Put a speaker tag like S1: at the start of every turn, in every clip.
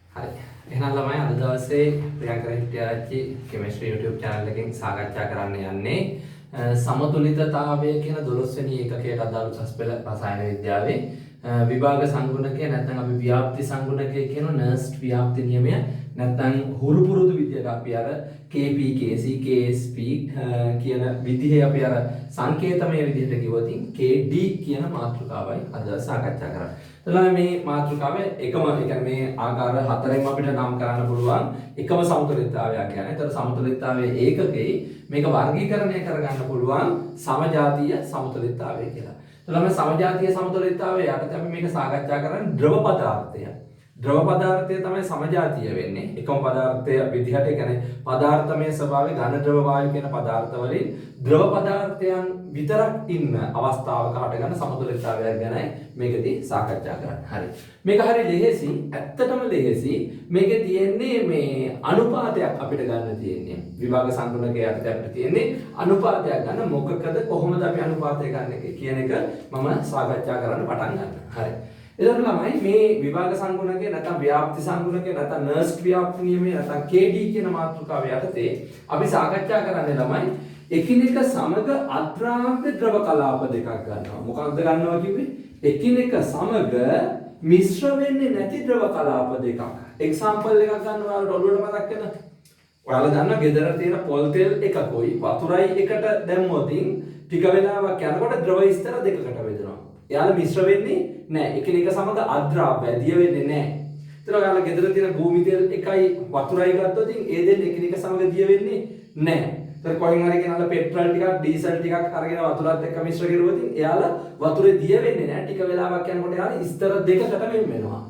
S1: හරි. එහෙනම් ළමයි අද දවසේ ප්‍රියංකර හිටියාච්චි කෙමිස්ට්‍රි YouTube channel එකෙන් සාකච්ඡා කරන්න යන්නේ සමතුලිතතාවය කියන 12 වෙනි ඒකකයට අදාළ උසස් පෙළ රසායන විද්‍යාවේ විභාග සංගුණකය නැත්නම් අපි ව්‍යාප්ති සංගුණකය කියන නර්ස්ට් ව්‍යාප්ති නියමය නැත්නම් හුරු පුරුදු විදියට අපි අර KP KC KSP කියන විදිහේ අපි අර සංකේතමය විදිහට කිව්වොත් KD කියන මාතෘකාවයි අද සාකච්ඡා කරන්නේ. එතකොට මේ මාතෘකාවේ එකම ඒ කියන්නේ මේ ආකාර හතරෙන් අපිට නම් කරන්න පුළුවන් එකම සමතුලිතතාවයක් කියන්නේ. ඒතර සමතුලිතතාවයේ ඒකකේ මේක වර්ගීකරණය කරගන්න පුළුවන් සමජාතීය සමතුලිතතාවය කියලා. එතකොට සමජාතීය සමතුලිතතාවය යටතේ අපි මේක සාකච්ඡා කරන්නේ ද්‍රව පදාර්ථය. ද්‍රව පදාර්ථය තමයි සමජාතීය වෙන්නේ. එකම පදාර්ථය විදිහට ඒ කියන්නේ පදාර්ථමය ස්වභාවය ඝන ද්‍රව වායු කියන පදාර්ථ වලින් ද්‍රව පදාර්ථයන් විතරක් ඉන්න අවස්ථාවක හටගන්න සමතුලිතතාවයක් ගැනයි මේකදී සාකච්ඡා කරන්නේ. හරි. මේක හරි ලෙහෙසි. ඇත්තටම ලෙහෙසි. මේකේ තියෙන්නේ මේ අනුපාතයක් අපිට ගන්න තියෙන්නේ. විභාග සංගුණකයේ යටතේ අපිට තියෙන්නේ අනුපාතයක් ගන්න. මොකකද කොහොමද අපි අනුපාතය ගන්න කියන එක මම සාකච්ඡා කරන්න පටන් ගන්නවා. හරි. එතකොට ළමයි මේ විභාග සංගුණකේ නැත්නම් ව්‍යාප්ති සංගුණකේ නැත්නම් නර්ස්ට් ව්‍යාප්ති නියමයේ නැත්නම් KD කියන මාතෘකාව යටතේ අපි සාකච්ඡා කරන්නේ ළමයි එකිනෙක සමග අද්‍රාව්‍ය ද්‍රව කලාප දෙකක් ගන්නවා. මොකක්ද ගන්නවා කිව්වේ? එකිනෙක සමග මිශ්‍ර වෙන්නේ නැති ද්‍රව කලාප දෙකක්. එක්සැම්පල් එකක් ගන්න ඔයාලට ඔළුවට මතක් වෙන. ඔයාලා දන්නවා ගෙදර තියෙන පොල් තෙල් එකකුයි වතුරයි එකට දැම්මොත් ටික වෙලාවක් යනකොට ද්‍රව ස්තර දෙකකට බෙදෙනවා. එයාලා මිශ්‍ර වෙන්නේ නැහැ. එකිනෙක සමග අද්‍රාව්‍ය දිය වෙන්නේ නැහැ. ඒතර ඔයාලා ගෙදර තියෙන භූමි තෙල් එකයි වතුරයි ගත්තොත් ඒ දෙන්න එකිනෙක සමග දිය වෙන්නේ නැහැ. ඒතර කොහෙන් හරි ගෙනල්ලා පෙට්‍රල් ටිකක් ඩීසල් ටිකක් අරගෙන වතුරත් එක්ක මිශ්‍ර කරුවොත් එයාලා වතුරේ දිය වෙන්නේ නැහැ. ටික වෙලාවක් යනකොට එයාලා ස්තර දෙකකට වෙන් වෙනවා.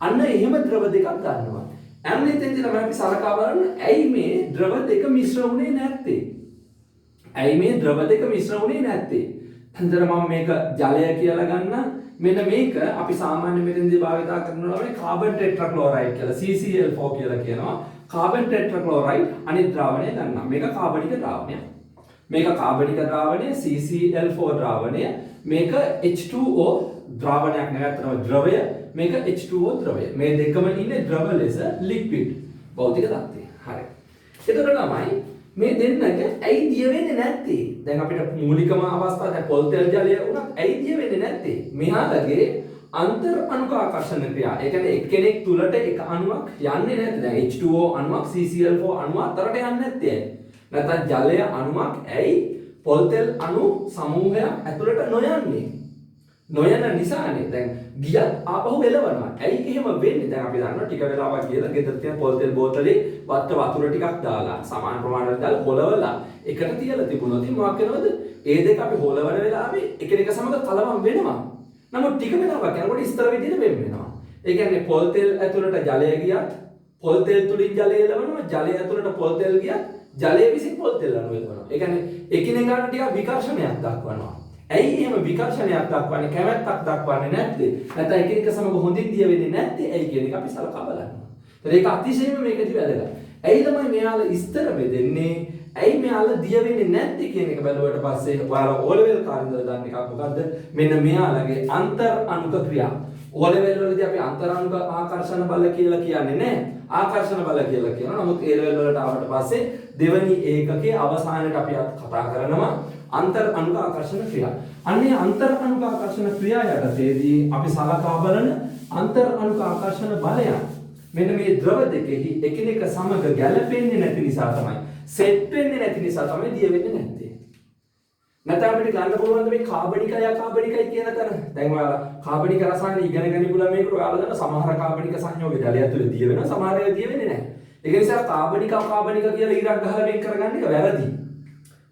S1: අන්න එහෙම ද්‍රව දෙකක් ගන්නවා. අන්න එතෙන්දී තමයි අපි සලකා බලන්න ඇයි මේ ද්‍රව දෙක මිශ්‍ර වුණේ නැත්තේ? ඇයි මේ ද්‍රව දෙක මිශ්‍ර වුණේ නැත්තේ? එතන මම මේක ජලය කියලා ගන්න. මෙන්න මේක අපි සාමාන්‍ය මෙතෙන්දී භාවිතා කරනවා මේ කාබන් ටෙට්‍රාක්ලෝරයිඩ් කියලා CCl4 කියලා කියනවා. කාබන් ටෙට්‍රාක්ලෝරයිඩ් අනිත් ද්‍රාවණය ගන්නවා. මේක කාබනික ද්‍රාවණය. මේක කාබනික ද්‍රාවණය CCl4 ද්‍රාවණය. මේක H2O ද්‍රාවණයක් නෙවෙයි ද්‍රවය. මේක H2O ද්‍රවය. මේ දෙකම ඉන්නේ ද්‍රව ලෙස ලික්විඩ් භෞතික தත්ත්වය. හරි. එතකොට ළමයි මේ දෙන්නක ඇයි දිය වෙන්නේ නැත්තේ? දැන් අපිට මූලිකම අවස්ථාව දැන් පොල් තෙල් ජලය උනත් ඇයි දිය වෙන්නේ නැත්තේ? මෙහාලගේ අන්තර් අණුක ආකර්ෂණ ක්‍රියා. ඒ කියන්නේ එක්කෙනෙක් තුලට එක අණුවක් යන්නේ නැද්ද? දැන් H2O අණුවක් CCl4 අණුවක් අතරට යන්නේ නැත්තේ. නැත්නම් ජලය අණුවක් ඇයි පොල් තෙල් අණු සමූහයක් ඇතුළට නොයන්නේ? නොයන නිසානේ. දැන් ගියත් ආපහු එළවනවා. ඇයි එහෙම වෙන්නේ? දැන් අපි දන්නවා ටික වෙලාවක් ගිහලා ගෙදර තියෙන පොල් තෙල් බෝතලේ වතුර ටිකක් දාලා සමාන ප්‍රමාණයක් දාලා හොලවලා එකට තියලා තිබුණොත් මොකක් වෙනවද? ඒ දෙක අපි හොලවන වෙලාවේ එකිනෙක සමග කලවම් වෙනවා. නමුත් ටික වෙලාවක් යනකොට ස්තර විදිහට වෙන් වෙනවා. ඒ කියන්නේ පොල් තෙල් ඇතුළට ජලය ගියත් පොල් තෙල් තුලින් ජලය එළවනවා. ජලය ඇතුළට පොල් තෙල් ගියත් ජලය විසින් පොල් තෙල් අණු එළවනවා. ඒ කියන්නේ එකිනෙකාට ටිකක් විකර්ෂණයක් දක්වනවා. ඇයි එහෙම විකර්ෂණයක් දක්වන්නේ? කැමැත්තක් දක්වන්නේ නැත්තේ? නැත්නම් එකිනෙක සමග හොඳින් දිය වෙන්නේ නැත්තේ? ඇයි කියන එක අපි සලකා බලනවා. ඒක අතිශයම මේකදී වැදගත්. ඇයි ළමයි මෙයාලා ස්තර බෙදෙන්නේ? ඇයි මෙයාලා දිය වෙන්නේ නැත්තේ කියන එක බැලුවට පස්සේ ඔයාලා O level කාරින්ද දන්න එකක් මොකද්ද? මෙන්න මෙයාලගේ අන්තර් අණුක ක්‍රියා. O level වලදී අපි අන්තර් අණුක ආකර්ෂණ බල කියලා කියන්නේ නැහැ. ආකර්ෂණ බල කියලා කියනවා. නමුත් A level වලට ආවට පස්සේ දෙවැනි ඒකකයේ අවසානයේ අපි කතා කරනවා අන්තර් අණුක ආකර්ෂණ ක්‍රියා. අන්නේ අන්තර් අණුක ආකර්ෂණ ක්‍රියා යටතේදී අපි සලකා බලන අන්තර් අණුක ආකර්ෂණ බලයන් මෙන්න මේ ද්‍රව දෙකෙහි එකිනෙක සමග ගැළපෙන්නේ නැති නිසා තමයි සෙට් වෙන්නේ නැති නිසා තමයි දිය වෙන්නේ නැත්තේ. නැත්නම් අපිට ගන්න පුළුවන් මේ කාබනිකය අකාබනිකයි කියන තැන. දැන් ඔයාලා කාබනික රසායන ඉගෙන ගන්න පුළුවන් මේකට ඔයාලා දන්න සමහර කාබනික සංයෝග ජලය ඇතුලේ දිය වෙනවා සමහර ඒවා දිය වෙන්නේ නැහැ. ඒක නිසා කාබනික අකාබනික කියලා ඉරක් ගහලා වෙන් කරගන්න එක වැරදි.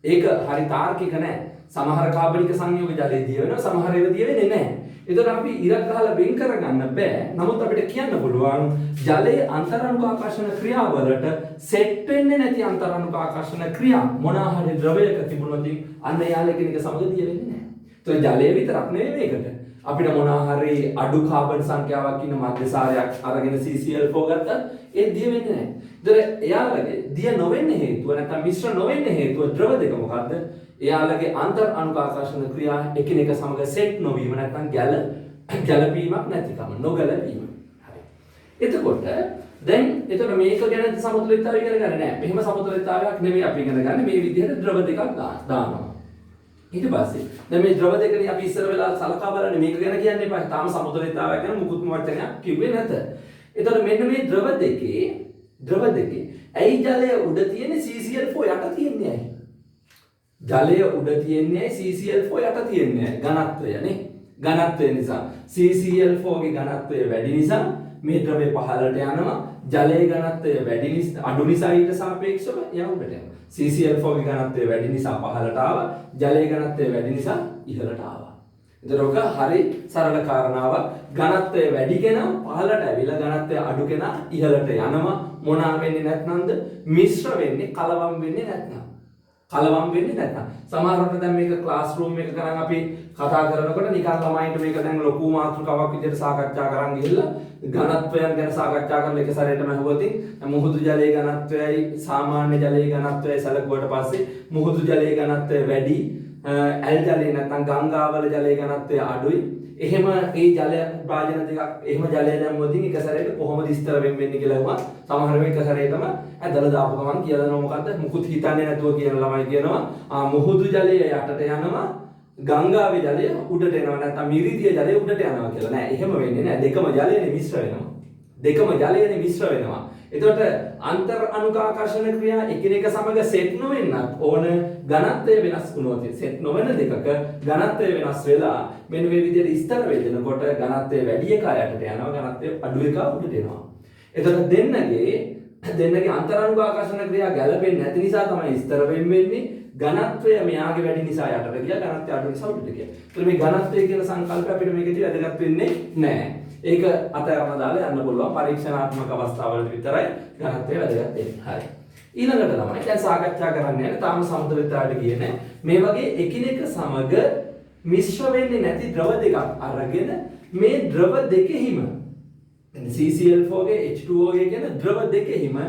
S1: ඒක හරි තාර්කික නැහැ. සමහර කාබනික සංයෝග ජලය දිය වෙනවා සමහර ඒවා දිය වෙන්නේ නැහැ. ඒතකොට අපි ඉරක් ගහලා වෙන් කරගන්න බෑ. නමුත් අපිට කියන්න පුළුවන් ජලයේ අන්තරාණුක ආකර්ෂණ ක්‍රියාවලට සෙට් වෙන්නේ නැති අන්තරාණුක ආකර්ෂණ ක්‍රියා මොනවා හරි ද්‍රවයක තිබුණොත් අන්න යාල කෙනෙක් සමග දිය වෙන්නේ නැහැ. ඒතකොට ජලය විතරක් නෙවෙයි මේකට. අපිට මොනවා හරි අඩු කාබන් සංඛ්‍යාවක් ඉන්න මධ්‍යසාරයක් අරගෙන CCl4 ගත්තත් ඒ දිය වෙන්නේ නැහැ. ඒතර එයාලගේ දිය නොවෙන්නේ හේතුව නැත්නම් මිශ්‍ර නොවෙන්නේ හේතුව ද්‍රව දෙක මොකද්ද? එයාලගේ අන්තර් අණුක ආකර්ෂණ ක්‍රියා එකිනෙක සමග සෙට් නොවීම නැත්නම් ගැළපීමක් නැතිකම නොගැලපීම. හරි. එතකොට දැන් එතකොට මේක ගැන සමතුලිතතාවය ඉගෙන ගන්න නෑ. මෙහෙම සමතුලිතතාවයක් නෙමෙයි අපි ඉගෙන ගන්න. මේ විදිහට ද්‍රව දෙකක් දානවා. ඊට පස්සේ දැන් මේ ද්‍රව දෙකනේ අපි ඉස්සර වෙලා සලකා බලන්නේ මේක ගැන කියන්න එපා. තාම සමතුලිතතාවයක් ගැන මුකුත්ම වචනයක් කිව්වේ නැත. එතකොට මෙන්න මේ ද්‍රව දෙකේ ඇයි ජලය උඩ තියෙන්නේ CCl4 යට තියෙන්නේ ඇයි? ජලය උඩ තියෙන්නේ ඇයි CCl4 යට තියෙන්නේ ඇයි? ඝනත්වය නේ. ඝනත්වය නිසා CCl4 ගේ ඝනත්වය වැඩි නිසා මේ ද්‍රවය පහළට යනවා. ජලයේ ඝනත්වය වැඩි නිසා අඩු නිසා ඊට සාපේක්ෂව එයා උඩට යනවා. CCl4 ගේ ඝනත්වය වැඩි නිසා පහළට ආවා. ජලයේ ඝනත්වය වැඩි නිසා ඉහළට ආවා. එතකොට හරි සරල කාරණාවක්. ඝනත්වය වැඩි කෙනා පහළට ඇවිල්ලා ඝනත්වය අඩු කෙනා ඉහළට යනවා. මොනවා වෙන්නේ නැත්නම්ද? මිශ්‍ර වෙන්නේ, කලවම් වෙන්නේ නැත්නම්. කලවම් වෙන්නේ නැත්නම්. සමහරවිට දැන් මේක ක්ලාස් රූම් එක ගණන් අපි කතා කරනකොට නිකන් ළමයින්ට මේක දැන් ලොකු මාතෘකාවක් විදිහට සාකච්ඡා කරන් ගිහිල්ලා ඝනත්වයන් ගැන සාකච්ඡා කරලා එක සැරේටම අහුවොතින් මුහුදු ජලයේ ඝනත්වයයි සාමාන්‍ය ජලයේ ඝනත්වයයි සැලකුවට පස්සේ මුහුදු ජලයේ ඝනත්වය වැඩි, ඇල් ජලයේ නැත්නම් ගංගාවල ජලයේ ඝනත්වය අඩුයි. එහෙම ඒ ජල භාජන දෙකක් එහෙම ජලය දැම්මොතින් එක සැරේට කොහොමද ස්ථිර වෙන්නේ කියලා වුණා. සමහර වෙලාවට එක සැරේටම ඇදලා දාපු ගමන් කියලා දෙනවා මොකද්ද? මුකුත් හිතන්නේ නැතුව කියන ළමයි කියනවා මුහුදු ජලය යටට යනවා, ගංගාවේ ජලය උඩට එනවා, නැත්නම් මිරිදිය ජලය උඩට යනවා කියලා. නෑ එහෙම වෙන්නේ නෑ. දෙකම ජලයනේ මිශ්‍ර වෙනවා. දෙකම ජලයනේ මිශ්‍ර වෙනවා. එතකොට අන්තර් අනුකාකර්ෂණ ක්‍රියා එකිනෙක සමග සෙට් නොවෙන්නත් ඕන ඝනත්වය වෙනස් වුණොත් සෙට් නොවන දෙකක ඝනත්වය වෙනස් වෙලා මෙන්න මේ විදිහට ස්ථිර වෙනකොට ඝනත්වය වැඩි එක යටට යනවා, ඝනත්වය අඩු එක උඩට එනවා. එතකොට දෙන්නගේ අන්තර් අනුකාකර්ෂණ ක්‍රියා ගැලපෙන්නේ නැති නිසා තමයි ස්ථිර වෙන්නේ. ඝනත්වය මෙයාගේ වැඩි නිසා යටට ගියා, ඝනත්වය අඩු නිසා උඩට ගියා. ඒත් මේ ඝනත්වය කියන සංකල්පය අපිට මේකදී වැදගත් වෙන්නේ නැහැ. ඒක අතහැරලා දාලා යන්න පුළුවන් පරීක්ෂණාත්මක අවස්ථාවලදී විතරයි ඝනත්වය වැදගත් වෙන්නේ. හරි. ඊළඟට තමයි දැන් සාකච්ඡා කරන්න යන්නේ තාම සමතුලිතතාවයට ගියේ නැහැ. මේ වගේ එකිනෙක සමග මිශ්‍ර වෙන්නේ නැති ද්‍රව දෙකක් අරගෙන මේ ද්‍රව දෙකෙහිම CCl4 ගේ H2O ගේ කියන ද්‍රව දෙකෙහිම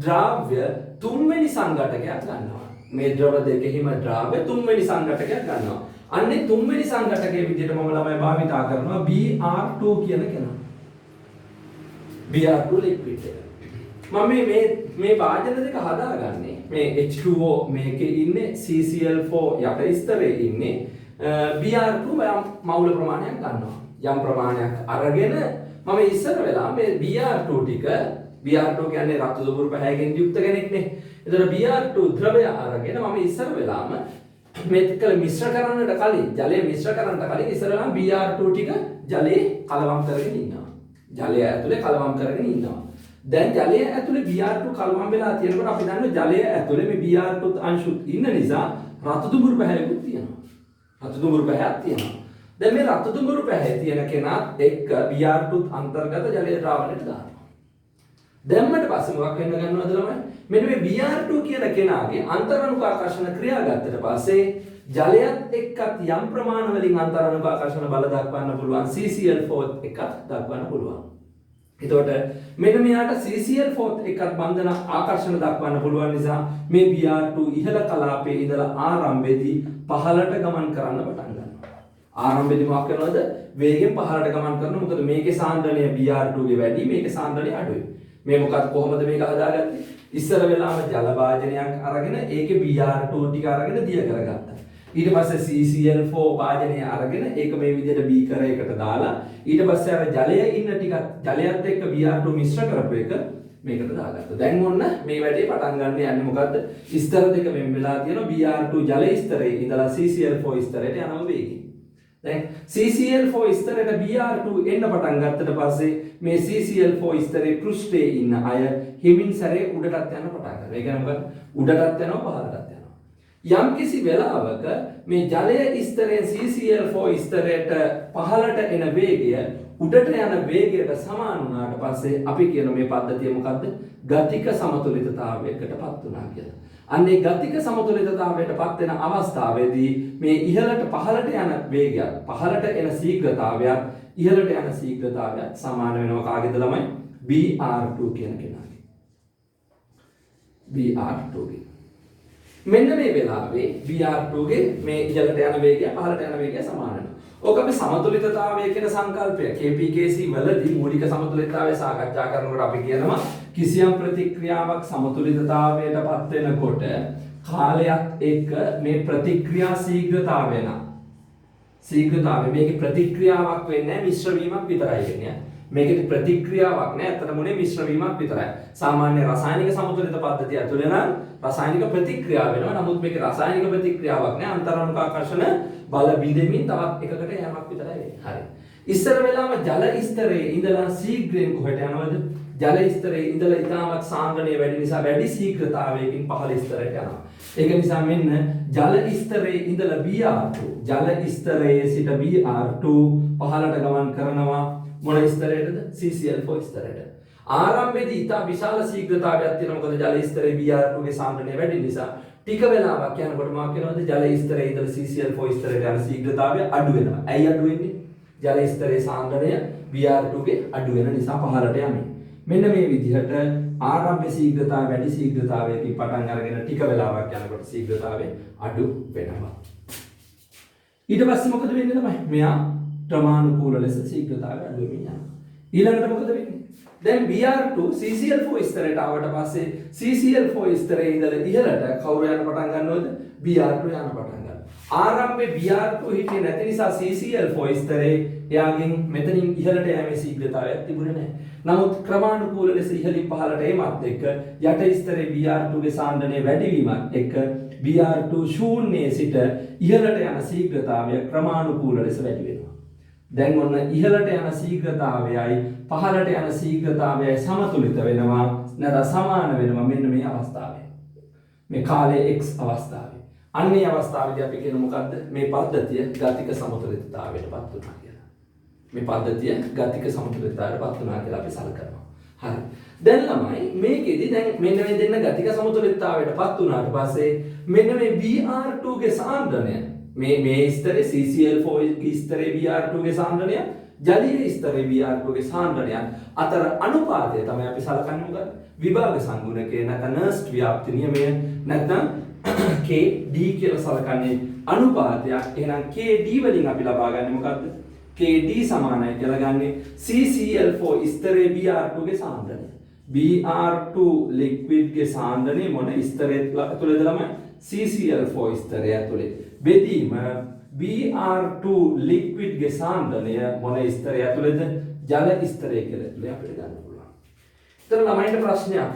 S1: ද්‍රව්‍ය තුන්වෙනි සංඝටකයක් ගන්නවා. මේ ද්‍රව දෙකෙහිම ද්‍රව්‍ය තුන්වෙනි සංඝටකයක් ගන්නවා. අන්නේ තුන්වෙනි සංඝටකයේ විදිහට මම ළමයි භාවිතා කරනවා Br2 කියන කෙනා. Br2 ලික්විඩ් එක. මම මේ වාදන දෙක හදාගන්නේ මේ H2O මේකේ ඉන්නේ CCl4 යට ස්තරේ ඉන්නේ Br2 මවුල ප්‍රමාණයක් ගන්නවා. යම් ප්‍රමාණයක් අරගෙන මම ඉස්සර වෙලා මේ Br2 ටික Br2 කියන්නේ රතු දුඹුරු පැහැයකින් යුක්ත කෙනෙක්නේ. ඒතර Br2 ද්‍රවය අරගෙන මම ඉස්සර වෙලාම මේක මිශ්‍ර කරන්නට කලින් ජලය මිශ්‍ර කරන්නට කලින් ඉස්සරහම Br2 ටික ජලයේ කලවම් කරගෙන ඉන්නවා. ජලය ඇතුලේ කලවම් කරගෙන ඉන්නවා. දැන් ජලය ඇතුලේ Br2 කලවම් වෙලා තියෙනකොට අපි දන්නවා ජලය ඇතුලේ මේ Br2 අංශුත් ඉන්න නිසා රතු දුඹුරු පැහැයකුත් තියෙනවා. රතු දුඹුරු පැහැයක් තියෙනවා. දැන් මේ රතු දුඹුරු පැහැය තියෙන කෙනාත් එක්ක Br2 අන්තර්ගත ජලය ද්‍රාවණයට දානවා. දැම්මට පස්සේ මොකක් වෙන්න ගන්නවද ළමයි? මෙන්න මේ Br2 කියන කෙනාගේ අන්තරානුකාකර්ෂණ ක්‍රියා ගත්තට පස්සේ ජලයත් එක්කත් යම් ප්‍රමාණ වලින් අන්තරානුකාකර්ෂණ බල දක්වන්න පුළුවන් CCl4 එකත් දක්වන්න පුළුවන්. එතකොට මෙන්න මෙයාට CCl4 එකත් බන්ධන ආකර්ෂණ දක්වන්න පුළුවන් නිසා මේ Br2 ඉහළ කලාපයේ ඉඳලා ආරම්භයේදී පහළට ගමන් කරන්න පටන් ගන්නවා. ආරම්භයේදී මොකක් කරනවද? වේගෙන් පහළට ගමන් කරනවා. මොකද මේකේ සාන්ද්‍රණය Br2 ගේ වැඩි, මේකේ සාන්ද්‍රණය අඩුයි. මේ මොකක්ද කොහොමද මේක හදාගත්තේ? ඉස්සර වෙලාම ජල වාජනයක් අරගෙන ඒකේ Br2 ටික අරගෙන දිය කරගත්තා. ඊට පස්සේ CCl4 වාජනය අරගෙන ඒක මේ විදිහට බීකර එකකට දාලා ඊට පස්සේ අර ජලයේ ඉන්න ටිකත් ජලයත් එක්ක Br2 මිශ්‍ර කරපු එක මේකට දාගත්තා. දැන් ඔන්න මේ වැඩේ පටන් ගන්න යන්නේ මොකද්ද? ස්තර දෙක වෙන් වෙලා තියෙනවා. Br2 ජලයේ ස්තරයේ ඉඳලා CCl4 ස්තරයට යනවා වේගයෙන්. දැන් CCl4 ස්තරයට Br2 එන්න පටන් ගත්තට පස්සේ මේ CCl4 ස්තරයේ පෘෂ්ඨයේ ඉන්න අය හිමින් සැරේ උඩටත් යන පටන් ගන්නවා. ඒ කියන්නේ මොකද? උඩටත් යනවා පහළටත් යනවා. යම් කිසි වෙලාවක මේ ජලයේ ස්තරයෙන් CCl4 ස්තරයට පහළට එන වේගය උඩට යන වේගයට සමාන වුණාට පස්සේ අපි කියන මේ පද්ධතිය මොකද්ද? ගතික සමතුලිතතාවයකටපත් වුණා කියලා. අන්නේ ගතික සමතුලිතතාවයටපත් වෙන අවස්ථාවේදී මේ ඉහළට පහළට යන වේගයත් පහළට එන ශීඝ්‍රතාවයත් ඉහළට යන ශීඝ්‍රතාවයත් සමාන වෙනවා කාගේද ළමයි? Br2 කියන කෙනාගේ. Br2 ගේ. මෙන්න මේ වෙලාවේ Br2 ගේ මේ ඉහළට යන වේගය පහළට යන වේගය සමාන වෙනවා. ඕක අපි සමතුලිතතාවය කියන සංකල්පය KPKC වලදී මූලික සමතුලිතතාවය සාකච්ඡා කරනකොට අපි කියනවා කිසියම් ප්‍රතික්‍රියාවක් සමතුලිතතාවයටපත් වෙනකොට කාලයක් එක්ක මේ ප්‍රතික්‍රියා ශීඝ්‍රතාවය මේකේ ප්‍රතික්‍රියාවක් වෙන්නේ නැහැ මිශ්‍ර වීමක් විතරයි වෙන්නේ. මේකේ ප්‍රතික්‍රියාවක් නෑ අතරම උනේ මිශ්‍ර වීමක් විතරයි. සාමාන්‍ය රසායනික සමතුලිත පද්ධතිය ඇතුළේ නම් රසායනික ප්‍රතික්‍රියාව වෙනවා. නමුත් මේකේ රසායනික ප්‍රතික්‍රියාවක් නෑ අන්තරාණුක ආකර්ෂණ බල බිඳෙමින් තවත් එකකට යෑමක් විතරයි වෙන්නේ. හරි. ඉස්සර වෙලාවම ජල ස්තරයේ ඉඳලා ශීඝ්‍රයෙන් කොහෙට යනවද? ජල ස්තරයේ ඉඳලා ඉතාමත් සාන්ද්‍රණය වැඩි නිසා වැඩි ශීඝ්‍රතාවයකින් පහළ ස්තරයට යනවා. ඒක නිසා මෙන්න ජල ස්තරයේ ඉඳලා Br2 ජල ස්තරයේ සිට Br2 පහළට ගමන් කරනවා මොන ස්තරයටද? CCl4 ස්තරයට. ආරම්භයේදී ඉතා විශාල ශීඝ්‍රතාවයක් තියෙනවා. මොකද ජල ස්තරයේ Br2 ගේ සාන්ද්‍රණය වැඩි නිසා. ටික වෙලාවක් යනකොට මොකක් වෙනවද? ජල ස්තරයේ ඉඳලා CCl4 ස්තරයට යන ශීඝ්‍රතාවය අඩු වෙනවා. ඇයි අඩු වෙන්නේ? ජල ස්තරයේ සාන්ද්‍රණය Br2 ගේ අඩු වෙන නිසා පහළට යන්නේ. මෙන්න මේ විදිහට ආරම්භ ශීඝ්‍රතාවය වැඩි ශීඝ්‍රතාවයකින් පටන් අරගෙන ටික වෙලාවක් යනකොට ශීඝ්‍රතාවය අඩු වෙනවා. ඊට පස්සේ මොකද වෙන්නේ තමයි? මෙයා ක්‍රමානුකූල ලෙස ශීඝ්‍රතාවය අඩු වෙමින් යනවා. ඊළඟට මොකද වෙන්නේ? දැන් Br2 CCl4 ස්තරයට ආවට පස්සේ CCl4 ස්තරයේ ඉඳලා ඉහළට කවුරු යන පටන් ගන්නවද? Br2 යන පටන් ගන්නවා. ආරම්භයේ Br2 හිටියේ නැති නිසා CCl4 ස්තරේ එයාගෙන් මෙතනින් ඉහළට යෑමේ ශීඝ්‍රතාවයක් තිබුණේ නැහැ. නමුත් ක්‍රමානුකූල ලෙස ඉහළින් පහළට එීමත් එක්ක යට ස්තරේ Br2 ගේ සාන්ද්‍රණය වැඩි වීමත් එක්ක Br2 ශූන්‍යයේ සිට ඉහළට යන ශීඝ්‍රතාවය ක්‍රමානුකූල ලෙස වැඩි වෙනවා. දැන් ඔන්න ඉහළට යන ශීඝ්‍රතාවයයි පහළට යන ශීඝ්‍රතාවයයි සමතුලිත වෙනවා නැත්නම් සමාන වෙනවා මෙන්න මේ අවස්ථාවේ. මේ කාලයේ x අවස්ථාවේ. අන්නේ අවස්ථාවේදී අපි කියන මොකද්ද? මේ පද්ධතිය ගතික සමතුලිතතාවයටපත් වුණා කියලා. මේ පද්ධතිය ගතික සමතුලිතතාවයටපත් වුණා කියලා අපි සලකනවා. හරි. දැන් ළමයි මේකෙදි දැන් මෙන්න මේ දෙන්න ගතික සමතුලිතතාවයටපත් වුණාට පස්සේ මෙන්න මේ Br2 ගේ සාන්ද්‍රණය මේ ස්තරේ CCl4 ස්තරේ Br2 ගේ සාන්ද්‍රණය ජලීය ස්තරේ Br2 ගේ සාන්ද්‍රණය අතර අනුපාතය තමයි අපි සලකන්නේ මොකද? විභාග සංගුණකේ නැත්නම් නර්ස්ට් ව්‍යාප්ති නියමය නැත්නම් KD කියලා සලකන්නේ අනුපාතයක්. එහෙනම් KD වලින් අපි ලබා ගන්නේ මොකද්ද? KD සමානයි කියලා ගන්නේ CCl4 ස්තරේ Br2 ගේ සාන්ද්‍රණය. Br2 liquid ගේ සාන්ද්‍රණය මොන ස්තරයේ ඇතුළේද ළමයි? CCl4 ස්තරය ඇතුළේ. බෙදීම Br2 liquid ගේ සාන්ද්‍රණය මොන ස්තරය ඇතුළේද? ජල ස්තරය කියලා ඇතුළේ අපිට ගන්න පුළුවන්. එතන ළමයින්ට ප්‍රශ්නයක්.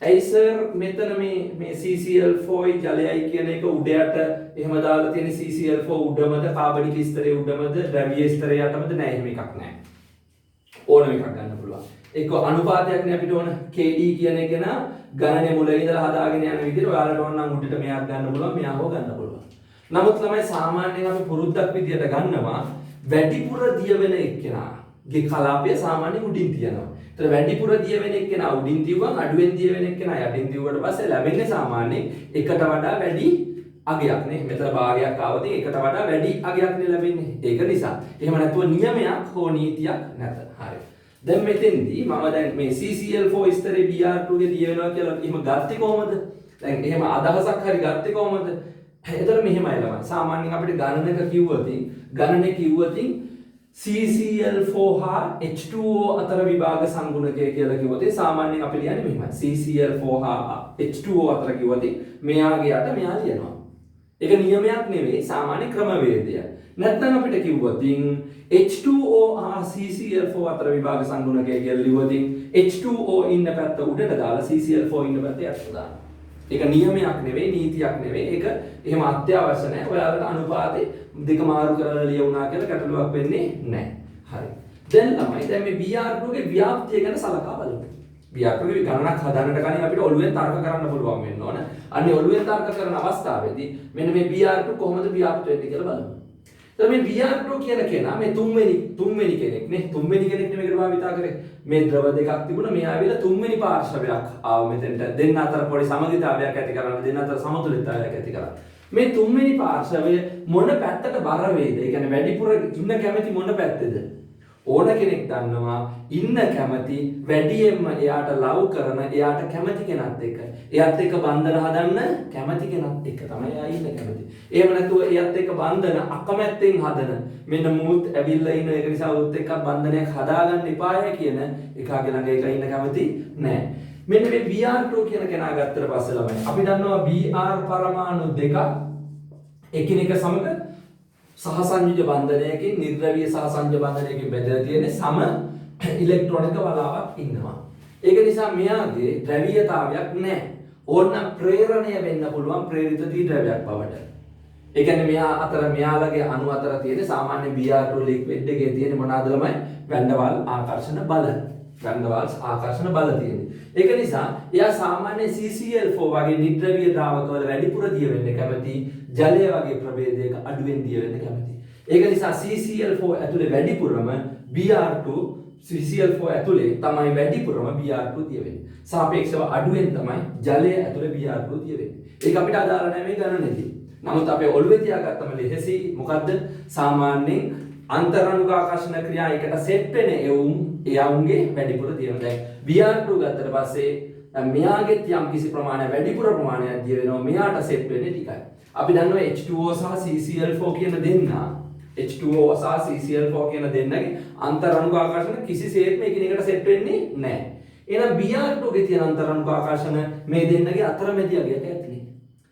S1: ඇයි සර් මෙතන මේ CCl4 ජලයයි කියන එක උඩ යට එහෙම දාලා තියෙන CCl4 උඩමද කාබනික ස්තරයේ උඩමද ද්‍රවීය ස්තරයේ යටමද නැහැ එහෙම එකක් නැහැ. ඕනම එකක් ගන්න පුළුවන්. ඒක අනුපාතයක් නේ අපිට ඕන. KD කියන එක නා ගණනේ මුල ඉඳලා හදාගෙන යන විදිහට ඔයාලට ඕන නම් උඩට මෙයාක් ගන්න පුළුවන් මෙයාව ගන්න පුළුවන්. නමුත් ළමයි සාමාන්‍යයෙන් අපි පුරුද්දක් විදිහට ගන්නවා වැඩිපුර දිය වෙන එක්කෙනාගේ කලාපය සාමාන්‍යයෙන් උඩින් තියනවා. ඒතර වැඩිපුර දිය වෙන එක්කෙනා උඩින් තියුවම අඩුවෙන් දිය වෙන එක්කෙනා යටින් තියුවට පස්සේ ලැබෙන්නේ සාමාන්‍යයෙන් එකට වඩා වැඩි අගයක් නේ. මෙතන භාගයක් ආවද එකට වඩා වැඩි අගයක් නේ ලැබෙන්නේ. ඒක නිසා. එහෙම නැතුව නියමයක් හෝ නීතියක් නැත. හරි. දැන් මෙතෙන්දී මම දැන් මේ CCl4 ස්තරේ Br2 ගේ දිය වෙනවා කියලා එහෙම ගත්තේ කොහමද? දැන් එහෙම අදහසක් හරි ගත්තේ කොහමද? එතන මෙහෙමයි ළමයි. සාමාන්‍යයෙන් අපිට ගණනක කිව්වොත් CCl4 හා H2O අතර විභාග සංගුණකය කියලා කිව්වොත් සාමාන්‍යයෙන් අපි ලියන්නේ මෙහෙමයි. CCl4 හා H2O අතර කිව්වොත් මෙයාගේ යට මෙයා ලියනවා. ඒක නියමයක් නෙවෙයි සාමාන්‍ය ක්‍රමවේදය. නැත්නම් අපිට කිව්වොත් H2O හා CCl4 අතර විභාග සංගුණකය කියලා ලියුවොත් H2O ඉන්න පැත්ත උඩට දාලා CCl4 ඉන්න පැත්ත යටට දානවා. ඒක නියමයක් නෙවෙයි නීතියක් නෙවෙයි. ඒක එහෙම අත්‍යවශ්‍ය නැහැ. ඔයාලට අනුපාතේ දෙක මාරු කරලා ලියුණා කියලා ගැටලුවක් වෙන්නේ නැහැ. හරි. දැන් ළමයි දැන් මේ Br2 ගේ ව්‍යාප්තිය ගැන සලකා බලමු. Br2 ගේ ගණනක් හදන්නට කලින් අපිට ඔළුවෙන් තර්ක කරන්න පුළුවන් වෙන්න ඕන. අනේ ඔළුවෙන් තර්ක කරන අවස්ථාවේදී මෙන්න මේ Br2 කොහොමද ව්‍යාප්ත වෙන්නේ කියලා බලමු. දැන් මේ Br2 කියන කෙනා මේ තුන්වෙනි කෙනෙක් නේ. තුන්වෙනි කෙනෙක් නේ මේකට භාවිතා කරේ. මේ ද්‍රව දෙකක් තිබුණා. මේ ආවිලා තුන්වෙනි පාර්ශවයක් ආව මෙතෙන්ට. දෙන්න අතර පොඩි සමගිතාවයක් ඇති කරන්න, දෙන්න අතර සමතුලිතතාවයක් ඇති කරන්න. මේ තුන්වෙනි පාර්ශවය මොන පැත්තට බර වේද? ඒ කියන්නේ වැඩිපුර ඉන්න කැමති මොන පැත්තේද? ඕන කෙනෙක් දන්නවා ඉන්න කැමති වැඩියෙන්ම එයාට ලව් කරන එයාට කැමති කෙනත් එක්ක එයාත් එක්ක බන්ධන හදන්න කැමති කෙනත් එක්ක තමයි එයා ඉන්න කැමති. එහෙම නැතුව එයාත් එක්ක බන්ධන අකමැත්තෙන් හදන මෙන්න මූත් ඇවිල්ලා ඉන්න ඒක නිසා උත් එක්ක බන්ධනයක් හදාගන්න එපාය කියන එකාගේ ළඟ එක ඉන්න කැමති නෑ. මෙන්න මේ Br2 කියන කෙනා ගත්තට පස්සේ ළමයි අපි දන්නවා Br පරමාණු දෙකක් එකිනෙක සමග සහසංයුජ බන්ධනයකින් නිර්ද්‍රවීය සහසංයුජ බන්ධනයකින් බෙදලා තියෙන සම ඉලෙක්ට්‍රොනික වලාවක් ඉන්නවා. ඒක නිසා මෙයාගේ ද්‍රවීයතාවයක් නැහැ. ඕනනම් ප්‍රේරණය වෙන්න පුළුවන් ප්‍රේරිත ද්‍රව්‍යයක් බවට. ඒ කියන්නේ මෙයා අතර මෙයාලගේ අණු අතර තියෙන සාමාන්‍ය Br2 ලික්විඩ් එකේ තියෙන මොනවාද ළමයි? වැන්ඩර් ආකර්ෂණ බල. වැන්ඩර් ආකර්ෂණ බල තියෙන්නේ. ඒක නිසා එයා සාමාන්‍ය CCl4 වගේ නිර්ද්‍රවීය ද්‍රාවකවල වැඩිපුර දිය වෙන්න කැමති. ජලය වගේ ප්‍රභේදයක අඩුවෙන් දිය වෙන්න කැමති. ඒක නිසා CCl4 ඇතුලේ වැඩිපුරම Br2 CCl4 ඇතුලේ තමයි වැඩිපුරම Br2 දිය වෙන්නේ. සාපේක්ෂව අඩුවෙන් තමයි ජලය ඇතුලේ Br2 දිය වෙන්නේ. ඒක අපිට අදාළ නැහැ මේ ගණනේදී. නමුත් අපි ඔළුවේ තියාගත්තම ලෙහෙසි මොකද්ද? සාමාන්‍යයෙන් අන්තරාණුක ආකර්ෂණ ක්‍රියා එකට සෙට් වෙන එයාුන්ගේ වැඩිපුර දියන. දැන් Br2 ගත්තට පස්සේ මෙයාගෙත් යම් කිසි ප්‍රමාණයක් වැඩිපුර ප්‍රමාණයක් දිය වෙනවා. මෙයාට සෙට් වෙන්නේ ටිකයි. අපි දන්නවා H2O සහ CCl4 කියන දෙන්නා H2O සහ CCl4 කියන දෙන්නගේ අන්තරාණුක ආකර්ෂණ කිසිසේත්ම එකිනෙකට සෙට් වෙන්නේ නැහැ. එහෙනම් Br2 ගේ තියෙන අන්තරාණුක ආකර්ෂණ මේ දෙන්නගේ අතරමැදි අගයක ඇතිනේ.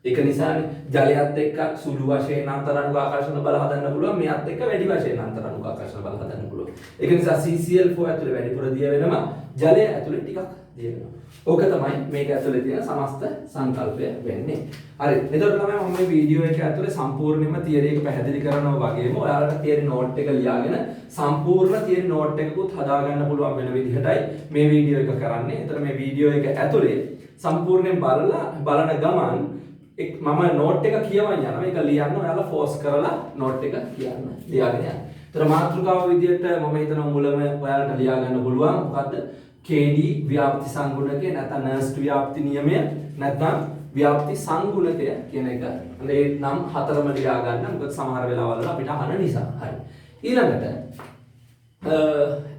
S1: ඒක නිසානේ ජලයත් එක්ක සුළු වශයෙන් අන්තරාණුක ආකර්ෂණ බල හදන්න පුළුවන්. මෙයත් එක්ක වැඩි වශයෙන් අන්තරාණුක ආකර්ෂණ බල හදන්න පුළුවන්. ඒක නිසා CCl4 ඇතුලේ වැඩිපුර දිය වෙනවා. ජලය ඇතුලේ ටිකක් දිය වෙනවා. ඕක තමයි මේක ඇතුලේ තියෙන සමස්ත සංකල්පය වෙන්නේ. හරි. එතකොට තමයි මම මේ වීඩියෝ එක ඇතුලේ සම්පූර්ණයෙන්ම තියරි එක පැහැදිලි කරනවා වගේම ඔයාලට තියරි නෝට් එක ලියාගෙන සම්පූර්ණ තියරි නෝට් එකකුත් හදාගන්න පුළුවන් වෙන විදිහටයි මේ වීඩියෝ එක කරන්නේ. එතන මේ වීඩියෝ එක ඇතුලේ සම්පූර්ණයෙන් බලන ගමන් මම නෝට් එක කියවන්න යනවා. මේක ලියන්න ඔයාලා ෆෝස් කරලා නෝට් එක ලියන්න. ලියාගෙන යන්න. එතන මාතෘකාව විදිහට මම හිතනවා මුලම ඔයාලට ලියා ගන්න පුළුවන්. මොකද්ද? KD ව්‍යාප්ති සංගුණකය නැත්නම් නර්ස්ට් ව්‍යාප්ති නියමය නැත්නම් ව්‍යාප්ති සංගුණකය කියන එක. මේ නම් හතරම ලියා ගන්න. මොකද සමහර වෙලාවල් වල අපිට අහන නිසා. හරි. ඊළඟට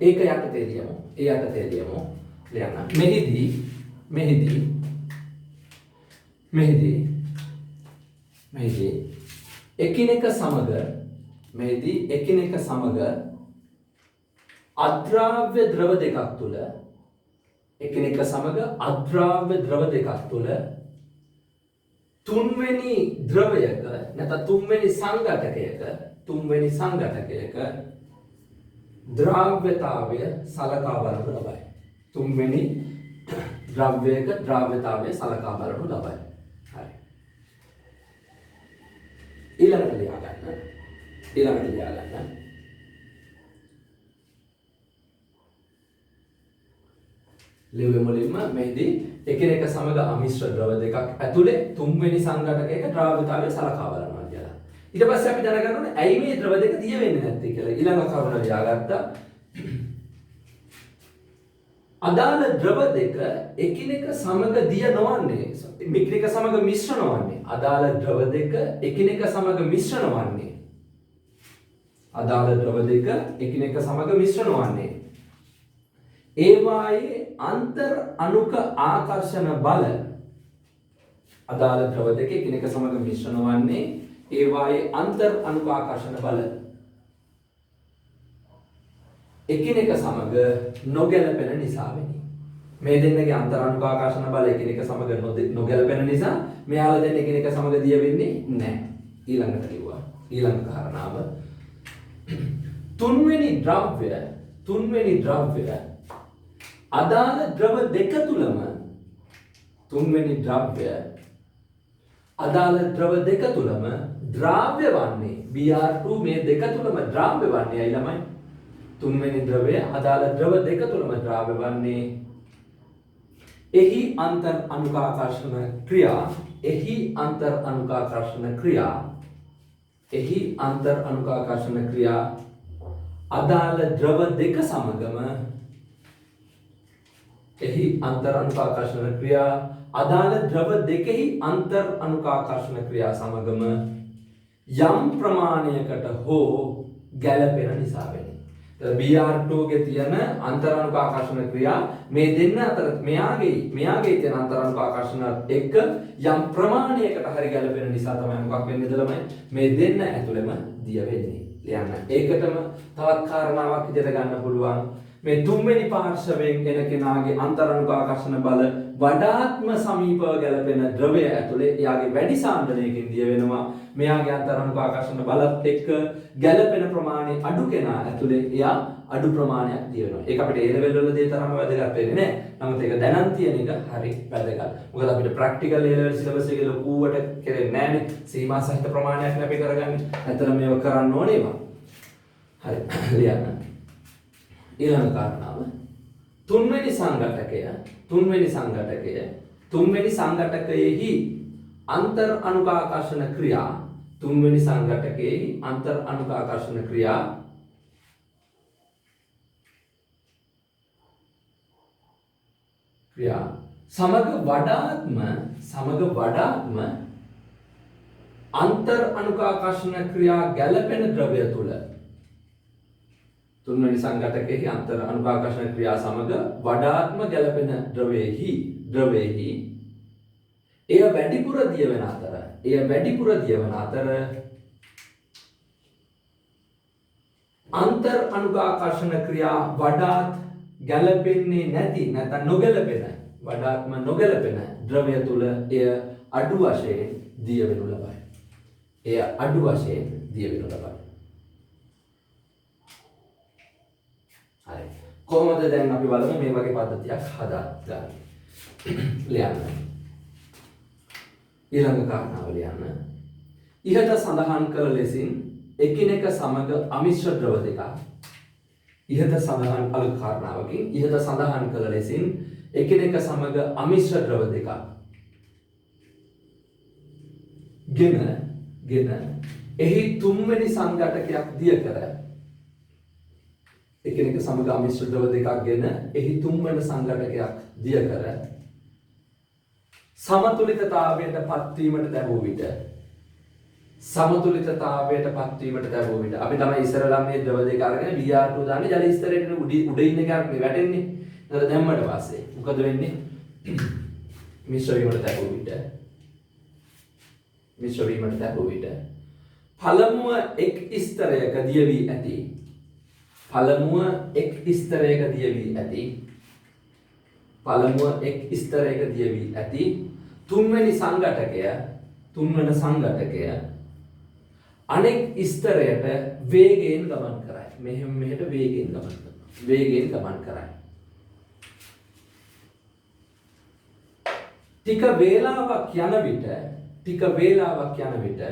S1: ඒක යටතේ ලියමු. ඒ යටතේ ලියමු. ලියන්න. මෙහිදී එකිනෙක සමග අද්‍රාව්‍ය ද්‍රව දෙකක් තුල තුන්වෙනි ද්‍රවයක නැත්නම් තුන්වෙනි සංඝටකයක ද්‍රාව්‍යතාවය සලකා බලනු ලබයි. තුන්වෙනි ද්‍රව්‍යයක ද්‍රාව්‍යතාවය සලකා බලනු ලබයි. හරි. ඊළඟට ලියා ගන්න. මුලින්ම මේදී එකිනෙක සමග අමිශ්‍ර ද්‍රව දෙකක් ඇතුලේ තුන්වෙනි සංඝටකයක ද්‍රාව්‍යතාවය සලකා බලනවා කියලා. ඊට පස්සේ අපි දැනගන්න ඕනේ ඇයි මේ ද්‍රව දෙක දිය වෙන්නේ නැත්තේ කියලා. ඊළඟ කරුණ ලියාගත්තා. අදාළ ද්‍රව දෙක එකිනෙක සමග දිය නොවන්නේ එකිනෙක සමග මිශ්‍ර නොවන්නේ. අදාළ ද්‍රව දෙක එකිනෙක සමග මිශ්‍ර නොවන්නේ. ඒවායේ අන්තර් අණුක ආකර්ෂණ බල අදාළ ද්‍රව දෙක එකිනෙක සමග මිශ්‍ර නොවන්නේ. ඒවායේ අන්තර් අණුක ආකර්ෂණ බල එකිනෙක සමග නොගැලපෙන නිසා වෙන්නේ. මේ දෙන්නගේ අන්තරාණුක ආකර්ෂණ බල එකිනෙක සමග නොගැලපෙන නිසා මෙයාලා දෙන්න එකිනෙක සමග දිය වෙන්නේ නැහැ. ඊළඟට කිව්වා. ඊළඟ කාරණාව තුන්වෙනි ද්‍රව්‍ය අදාළ ද්‍රව දෙක තුලම ද්‍රාව්‍ය වන්නේ Br2 මේ දෙක තුලම ද්‍රාව්‍ය වන්නේ අය ළමයි. තුන්වෙනි ද්‍රවය අදාළ ද්‍රව දෙක තුලම ද්‍රාව්‍ය වන්නේ. එහි අන්තර් අණුකාකර්ෂණ ක්‍රියා අදාළ ද්‍රව දෙක සමගම අදාළ ද්‍රව දෙකෙහි අන්තර් අණුකාකර්ෂණ ක්‍රියා සමගම යම් ප්‍රමාණයකට හෝ ගැළපෙන නිසා වෙන්නේ. BR2 ගේ තියෙන අන්තරාණුක ආකර්ෂණ ක්‍රියා මේ දෙන්න අතර මෙයාගේ තියෙන අන්තරාණුක ආකර්ෂණ එක්ක යම් ප්‍රමාණයකට හරි ගැලපෙන නිසා තමයි මොකක් වෙන්නේ ළමයි මේ දෙන්න ඇතුළෙම දිය වෙන්නේ. ලියන්න. ඒකටම තවත් කාරණාවක් විදිහට ගන්න පුළුවන්. මේ තුන්වෙනි පාර්ශවයෙන් එන කෙනාගේ අන්තරාණුක ආකර්ෂණ බල වඩාත්ම සමීපව ගැලපෙන ද්‍රවය ඇතුලේ එයාගේ වැඩි සාන්ද්‍රණයකින් දිය වෙනවා. මෙයාගේ අන්තරාණුක ආකර්ෂණ බලත් එක්ක ගැලපෙන ප්‍රමාණය අඩු කෙනා ඇතුලේ එයා අඩු ප්‍රමාණයක් දිය වෙනවා. ඒක අපිට A level වල දේ තරම්ම වැදගත් වෙන්නේ නැහැ. නමුත් ඒක දැනන් තියෙන එක හරි වැදගත්. මොකද අපිට ප්‍රැක්ටිකල් A level සිලබස් එකේ ලොකුවට කෙරෙන්නේ නැහැනේ. සීමා සහිත ප්‍රමාණයක් අපි කරගන්නේ. ඇත්තට මේක කරන්න ඕනේ ඒවා. හරි. ලියන්න. ඊළඟ කාරණාව තුන්වෙනි සංඝටකයේහි අන්තර් අනුකාකර්ෂණ ක්‍රියා සමග වඩාත්ම අන්තර් අනුකාකර්ෂණ ක්‍රියා ගැලපෙන ද්‍රව්‍ය තුල තුන්වෙනි සංඝටකයේ අන්තර් අනුපාකර්ෂණ ක්‍රියා සමග වඩාත්ම ගැලපෙන ද්‍රවයේහි එය වැඩිපුර දිය වෙන අතර අන්තර් අනුපාකර්ෂණ ක්‍රියා වඩාත් ගැලපෙන්නේ නැති නැත්නම් නොගැලපෙන ද්‍රවය තුල එය අඩු වශයෙන් දිය වෙනු ලබයි. හරි. කොහොමද දැන් අපි බලමු මේ වගේ පද්ධතියක් හදාගන්න. ලියන්න. ඊළඟ කාරණාව ලියන්න. ඉහත සඳහන් කළ ලෙසින් එකිනෙක සමග අමිශ්‍ර ද්‍රව දෙකක්. ඉහත සඳහන් අලුත් කාරණාවකින් ඉහත සඳහන් කළ ලෙසින් එකිනෙක සමග අමිශ්‍ර ද්‍රව දෙකක්. ගෙන එහි තුන්වෙනි සංඝටකයක් දිය කර එකිනෙක සමග අමිශ්‍ර ද්‍රව දෙකක් ගෙන එහි තුන්වන සංඝටකයක් දිය කර සමතුලිතතාවයට පත්වීමට ලැබුව විට අපි තමයි ඉස්සරලා මේ ද්‍රව දෙක අරගෙන Br2 දාන්නේ ජල ස්තරයට උඩ ඉන්න එකක් මේ වැටෙන්නේ. නේද දැම්මට පස්සේ මොකද වෙන්නේ? මිශ්‍ර වීමට ලැබුව විට පළමුව එක් ස්තරයක දිය වී ඇති තුන්වන සංඝටකය අනෙක් ස්තරයට වේගයෙන් ගමන් කරයි. මෙහෙට වේගයෙන් ගමන් කරයි. ටික වේලාවක් යන විට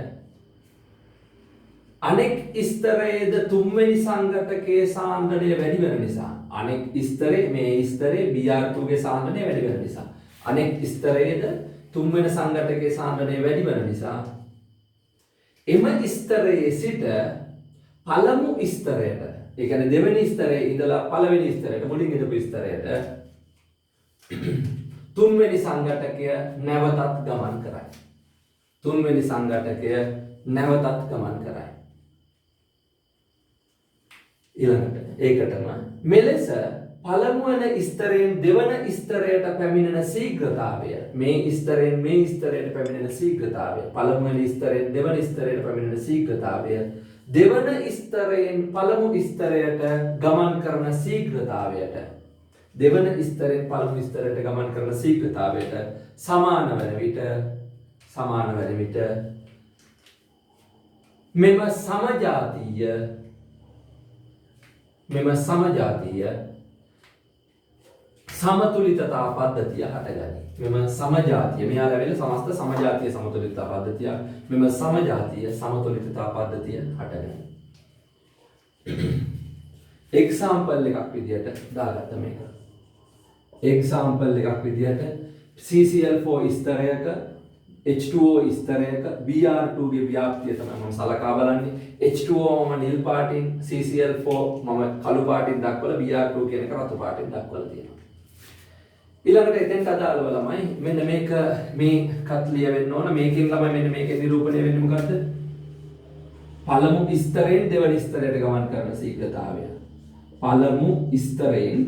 S1: අනෙක් ස්තරයේද තුන්වෙනි සංඝටකයේ සාන්ද්‍රණය වැඩි වෙන නිසා අනෙක් ස්තරේ මේ ස්තරේ Br2 ගේ සාන්ද්‍රණය වැඩි වෙන නිසා අනෙක් ස්තරයේද තුන්වෙනි සංඝටකයේ සාන්ද්‍රණය වැඩි වෙන නිසා එම ස්තරයේ සිට පළමු ස්තරයට ඒ කියන්නේ දෙවෙනි ස්තරයේ ඉඳලා පළවෙනි ස්තරයට මුලින් ඉඳපු ස්තරයට තුන්වෙනි සංඝටකය නැවතත් ගමන් කරයි. ඊළඟට ඒකටම මෙලෙස පළමුවන ස්තරයෙන් දෙවන ස්තරයට පැමිණෙන ශීඝ්‍රතාවය මේ ස්තරයෙන් මේ ස්තරයට පැමිණෙන ශීඝ්‍රතාවය පළමුවන ස්තරයෙන් දෙවන ස්තරයට පැමිණෙන ශීඝ්‍රතාවය දෙවන ස්තරයෙන් පළමු ස්තරයට ගමන් කරන ශීඝ්‍රතාවයට සමාන වන විට මෙම සමජාතීය සමතුලිතතා පද්ධතිය හටගනී. මෙම සමජාතීය මෙයාලා වෙල සමස්ත සමජාතීය සමතුලිතතා පද්ධතිය. මෙම සමජාතීය සමතුලිතතා පද්ධතිය හටගනී. එක්සැම්පල් එකක් විදියට දාගත්ත මේක. එක්සැම්පල් එකක් විදියට CCl4 ස්තරයක H2O ස්තරයක Br2 ගේ ව්‍යාප්තිය තමයි මම සලකා බලන්නේ. H2O මම නිල් පාටින් CCl4 මම කළු පාටින් දක්වලා Br2 කියන එක රතු පාටින් දක්වලා තියෙනවා. ඊළඟට එතෙන්ට අදාළව ළමයි මෙන්න මේක මේකත් ලියවෙන්න ඕන. මේකෙන් ළමයි මෙන්න මේකේ නිරූපණය වෙන්නේ මොකද්ද? පළමු ස්තරයෙන් දෙවන ස්තරයට ගමන් කරන ශීඝ්‍රතාවය. පළමු ස්තරයෙන්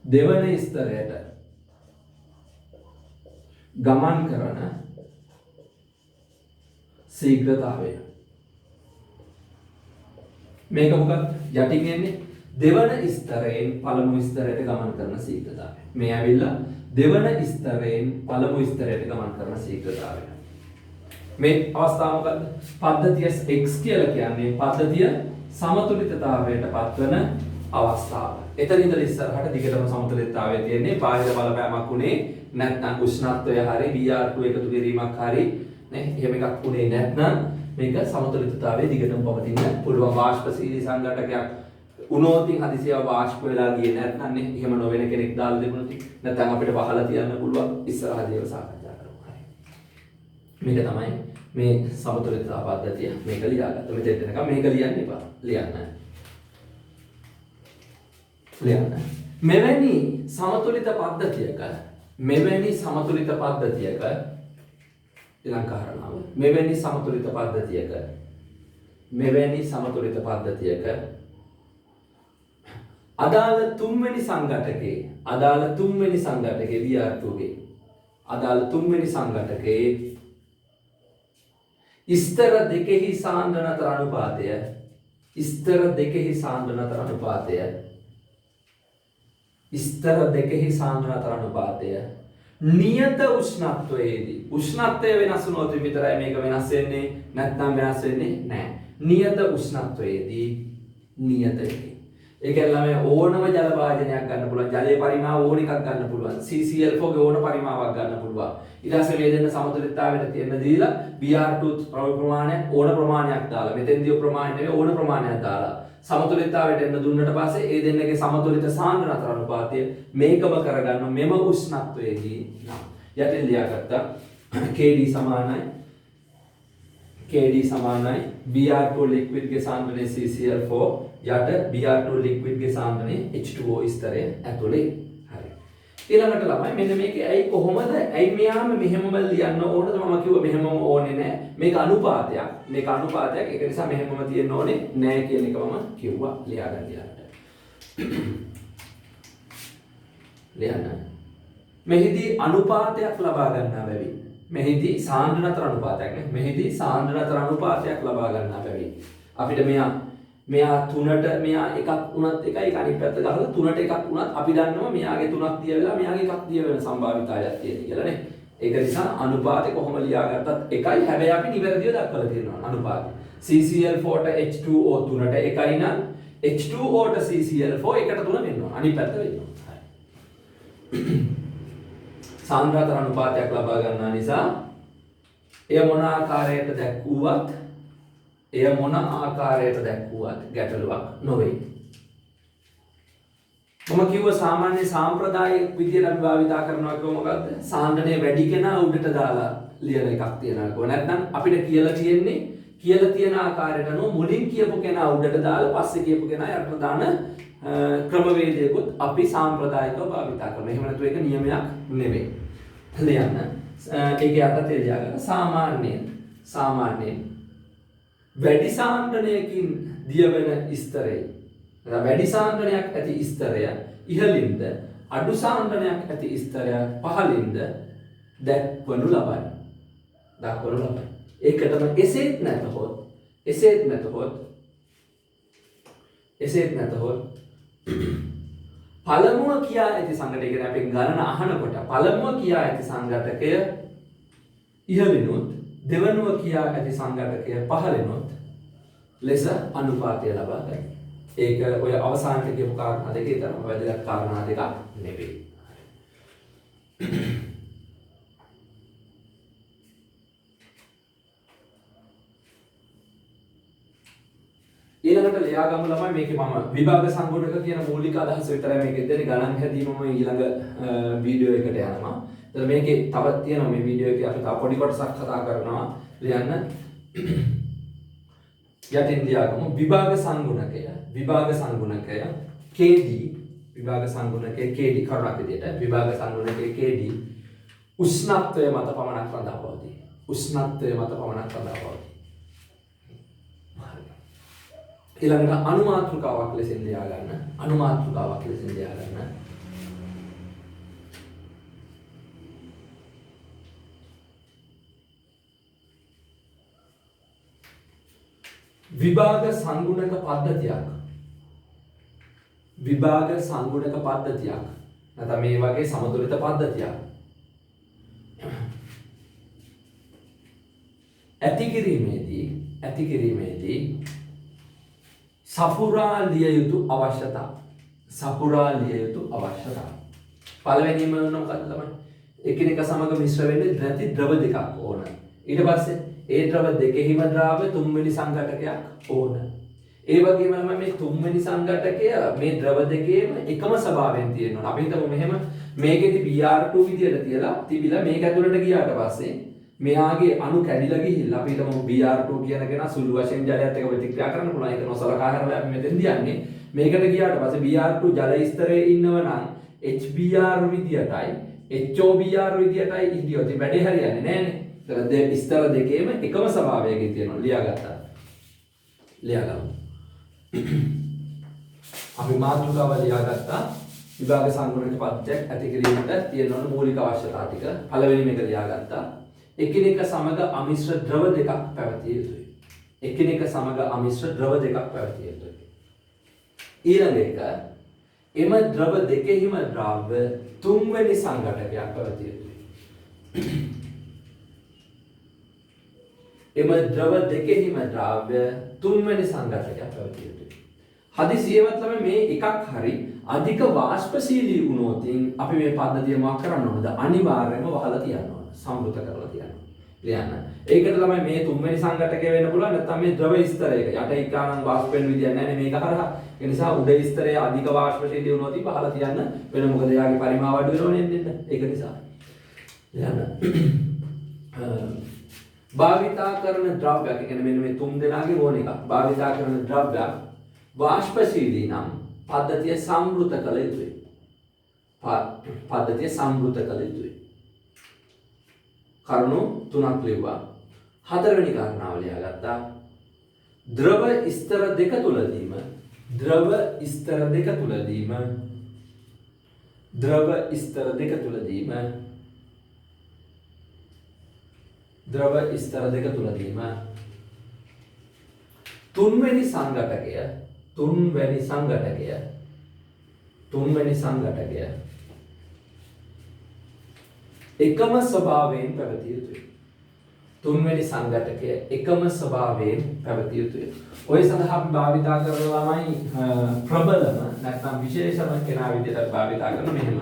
S1: දෙවන ස්තරයට ගමන් කරන ශීඝ්‍රතාවය. මේක මොකක්ද? යටින් එන්නේ දෙවන ස්තරයෙන් පළමු ස්තරයට ගමන් කරන ශීඝ්‍රතාවය. මේ ඇවිල්ලා දෙවන ස්තරයෙන් පළමු ස්තරයට ගමන් කරන ශීඝ්‍රතාවය. මේ අවස්ථාව මොකද්ද? පද්ධතිය x කියලා කියන්නේ පද්ධතිය සමතුලිතතාවයට පත්වන අවස්ථාව. එතන ඉඳලා ඉස්සරහට දිගටම සමතුලිතතාවය තියෙන්නේ. බාහිර බලපෑමක් උනේ නැත්නම් උෂ්ණත්වය හරි Br2 එකතු කිරීමක් හරි නේ එහෙම එකක් උනේ නැත්නම් මේක සමතුලිතතාවයේ දිගටම පවතින්න පුළුවන්. වාෂ්පශීලී සංඝටකයක් උනෝත් හදිසියව වාෂ්ප වෙලා ගියේ නැත්නම් නේ එහෙම නොවන කෙනෙක් දාලා දෙමුනොත් නැත්නම් අපිට වහලා තියන්න පුළුවන්. ඉස්සරහදී ඒව සාකච්ඡා කරමු. හරි. මේක තමයි මේ සමතුලිතතාව පද්ධතිය. මේක ලියාගත්ත. මෙතෙන් එනකම් මේක ලියන්න එපා. ලියන්න. මෙවැනි සමතුලිත පද්ධතියක ඊළඟ කාරණාව මෙවැනි සමතුලිත පද්ධතියක අදාළ තුන්වෙනි සංඝටකයේ ස්තර දෙකෙහි සාන්ද්‍රණතර අනුපාතය නියත උෂ්ණත්වයේදී උෂ්ණත්වය වෙනස් වුණොත් විතරයි මේක වෙනස් වෙන්නේ නැත්නම් වෙනස් වෙන්නේ නැහැ. නියත උෂ්ණත්වයේදී නියත එකේ. ඒ කියන්නේ ළමයි ඕනම ජල භාජනයක් ගන්න පුළුවන්. ජලයේ පරිමාව ඕන එකක් ගන්න පුළුවන්. CCl4 ගේ ඕන පරිමාවක් ගන්න පුළුවන්. ඊට පස්සේ මේ දෙන්න සමතුලිතතාවයට තියෙන දීලා Br2 ප්‍රමාණයක් ඕන ප්‍රමාණයක් දාලා මෙතෙන්දී ප්‍රමාණය නෙවෙයි ඕන ප්‍රමාණයක් දාලා සමතුලිතතාවයට එන්න දුන්නට පස්සේ ඒ දෙන්නගේ සමතුලිත සාන්ද්‍රණතර අනුපාතය මේකම කරගන්න මෙම උෂ්ණත්වයේදී නම් යටින් ලියාගත්තා KD සමානයි Br2 liquid ගේ සාන්ද්‍රණය CCl4 යට Br2 liquid ගේ සාන්ද්‍රණය H2O ස්තරය ඇතුලේ. හරි. ඊළඟට ළමයි මෙන්න මේකේ ඇයි කොහොමද ඇයි මෙයාම මෙහෙමම ලියන්න ඕනද? මම කිව්වා මෙහෙමම ඕනේ නෑ. මේක අනුපාතයක්. ඒක නිසා මෙහෙමම තියෙන්න ඕනේ නෑ කියන එක මම කිව්වා. ලියාගන්න ඊළඟට. ලියන්න. මෙහිදී අනුපාතයක් ලබා ගන්නා බැවින් මෙහිදී සාන්ද්‍රණතර අනුපාතයක් නේ. මෙහිදී සාන්ද්‍රණතර අනුපාතයක් ලබා ගන්නා බැවින් අපිට මෙයා 3ට මෙයා එකක් උනත් එකයි ඒක අනිත් පැත්ත ගහලා 3ට එකක් උනත් අපි දන්නවා මෙයාගේ 3ක් දිය වෙලා මෙයාගේ එකක් දිය වෙන සම්භාවිතාවයක් තියෙන කියලා නේ. ඒක නිසා අනුපාතේ කොහොම ලියාගත්තත් එකයි. හැබැයි අපි නිවැරදිව දක්වලා තියෙනවා අනුපාතේ. CCl4 ට H2O 3ට එකයි නම් H2O ට CCl4 1ට 3 වෙනවා. අනිත් පැත්ත වෙනවා. හරි. සාන්ද්‍රණතර අනුපාතයක් ලබා ගන්නා නිසා එය මොන ආකාරයට දැක්වුවත් ගැටලුවක් නොවේ. මම කිව්ව සාමාන්‍ය සාම්ප්‍රදායික විදියට අපි භාවිතා කරනවා කිව්ව මොකද්ද? සාන්ද්‍රණය වැඩි කෙනා උඩට දාලා ලියන එකක් තියනවා කිව්ව. නැත්නම් අපිට කියලා තියෙන ආකාරයට අනුව මුලින් කියපු කෙනා උඩට දාලා පස්සේ කියපු කෙනා යටට දාන ක්‍රමවේදයකොත් අපි සාම්ප්‍රදායිකව භාවිතා කරනවා. එහෙම නැතු ඒක නියමයක් නෙවෙයි. ලියන්න. ඒක යටතේ ලියාගන්න. සාමාන්‍යයෙන් වැඩි සාන්ද්‍රණයකින් දියවෙන ස්තරය වැඩි සාන්ද්‍රණයක් ඇති ස්තරය ඉහළින්ද අඩු සාන්ද්‍රණයක් ඇති ස්තරය පහළින්ද දක්වනු ලබයි. ඒකටම එසේත් නැතහොත් පළමුව කියා ඇති සංඝටකය කියන්නේ අපි ගණන අහනකොට පළමුව කියා ඇති සංඝටකය ඉහළිනුත් දෙවනුව කියා ඇති සංඝටකය පහළිනුත් ලෙස අනුපාතය ලබා ගන්න. ඒක ඔය අවසානයේ කියපු කාරණා දෙකේ තරම වැදගත් කාරණා දෙකක් නෙවෙයි. ඊළඟට ලියාගමු ළමයි මේකේ මම විභාග සංගුණක කියන මූලික අදහස විතරයි මේකෙන් දෙන්නේ. ගණන් හැදීමම ඊළඟ වීඩියෝ එකට යනවා. එතන මේකේ තවත් තියෙනවා මේ වීඩියෝ එකේ අපි තව පොඩි කොටසක් කතා කරනවා. ලියන්න. යටින් ලියාගමු විභාග සංගුණකය KD කරුණක් විදියට විභාග සංගුණකය KD උෂ්ණත්වය මත පමණක් රඳා පවතී. ඊළඟට අනුමාත්‍රිකාවක් ලෙසින් ලියා ගන්න. අනුමාත්‍රිකාවක් ලෙසින් ලියා ගන්න. විභාග සංගුණක පද්ධතියක්. විභාග සංගුණක පද්ධතියක්. නැත්නම් මේ වගේ සමතුලිත පද්ධතියක්. ඇති කිරීමේදී සපුරා ලිය යුතු අවශ්‍යතා. සපුරා ලිය යුතු අවශ්‍යතා. පළවෙනිම මොනවද තමයි? එකිනෙක සමග මිශ්‍ර වෙන්නේ නැති ද්‍රව දෙකක් ඕන. ඊට පස්සේ ඒ ද්‍රව දෙකෙහිම ද්‍රාව තුන්වෙනි සංඝටකයක් ඕන. ඒ වගේම මේ තුන්වෙනි සංඝටකය මේ ද්‍රව දෙකේම එකම ස්වභාවයෙන් තියෙනවා. අපි හිතමු මෙහෙම මේකෙදි Br2 විදියට තියලා තිබිලා මේක ඇතුළට ගියාට පස්සේ මෙයාගේ අණු කැඩිලා ගිහිල්ලා අපි හිතමු Br2 කියන කෙනා සුළු වශයෙන් ජලයත් එක්ක ප්‍රතික්‍රියා කරන්න පුළුවන්. ඒක නොසලකා හැරලා අපි මෙතෙන් දියන්නේ මේකට ගියාට පස්සේ Br2 ජල ස්තරයේ ඉන්නව නම් HBr විදියටයි HOBr විදියටයි ඉදියොත් වැඩේ හරියන්නේ නෑනේ. ඒතර ස්තර දෙකේම එකම ස්වභාවයකින් තියෙනවා. ලියාගත්තා. ලියාගමු. අපි මාතෘකාව ලියාගත්තා. විභාග සංගුණක පද්ධතියක් ඇති කිරීමට තියෙන මූලික අවශ්‍යතා ටික. පළවෙනි මේක ලියාගත්තා. එකිනෙක සමග අමිශ්‍ර ද්‍රව දෙකක් පැවතිය යුතුයි. එකිනෙක සමග අමිශ්‍ර ද්‍රව දෙකක් පැවතිය යුතුයි. ඊළඟ එක එම ද්‍රව දෙකෙහිම ද්‍රව්‍ය තුන්වෙනි සංඝටකයක් පැවතිය යුතුයි. එම ද්‍රව දෙකෙහිම ද්‍රව්‍ය තුන්වෙනි සංඝටකයක් පැවතිය යුතුයි. හදිසියෙවත් තමයි මේ එකක් හරි අධික වාෂ්පශීලී වුණොත් අපි මේ පද්ධතිය මොකක් කරන්න ඕනද? අනිවාර්යයෙන්ම වහලා තියන්න ඕන. සම්පූර්ණ කරලා තියන්න. ලියන්න. ඒකට තමයි මේ තුන්වෙනි සංඝටකය වෙන්න පුළුවන්. නැත්නම් මේ ද්‍රව ස්තරයක යට එක්කානම් වාෂ්ප වෙන විදියක් නැහැ නේ මේක හරහා. ඒ නිසා උඩ ස්තරයේ අධික වාෂ්පශීලී වුණොත් වහලා තියන්න වෙන මොකද යාගේ පරිමාව අඩු වෙනවනේ එන්න. ඒක නිසා. ලියන්න. භාවිතා කරන ද්‍රව්‍යයක් කියන්නේ මෙන්න මේ තුන් දෙනාගේ ඕන එකක්. භාවිතා කරන ද්‍රව්‍යයක් වාෂ්පශීලී නම් පද්ධතිය සම්ෘත කළ යුතුයි. පද්ධතිය සම්ෘත කළ යුතුයි. කරුණු තුනක් ලිව්වා. හතරවෙනි කාරණාව ලියාගත්තා. ද්‍රව ස්තර දෙක තුලදීම ද්‍රව ස්තර දෙක තුලදීම තුන්වෙනි සංඝටකය එකම ස්වභාවයෙන් පැවතිය යුතුයි. තුන්වෙනි සංඝටකය එකම ස්වභාවයෙන් පැවතිය යුතුයි. ඔය සඳහා අපි භාවිතා කරන ළමයි ප්‍රබලම නැත්නම් විශේෂම කෙනා විදිහට භාවිතා කරන මෙහෙම.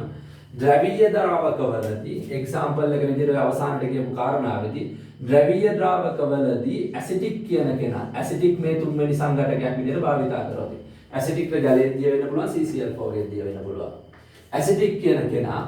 S1: ද්‍රවීය ද්‍රාවකවලදී එක්සැම්පල් එක විදිහට අවසානට කියපු කාරණාවේදී ද්‍රවීය ද්‍රාවකවලදී ඇසිටික් කියන කෙනා ඇසිටික් මේ තුන්වෙනි සංඝටකයක් විදිහට භාවිතා කරනවා. ඇසිටික් ජලයේ දිය වෙන්න පුළුවන් CCl4 ගේ දිය වෙන්න පුළුවන්. ඇසිටික් කියන කෙනා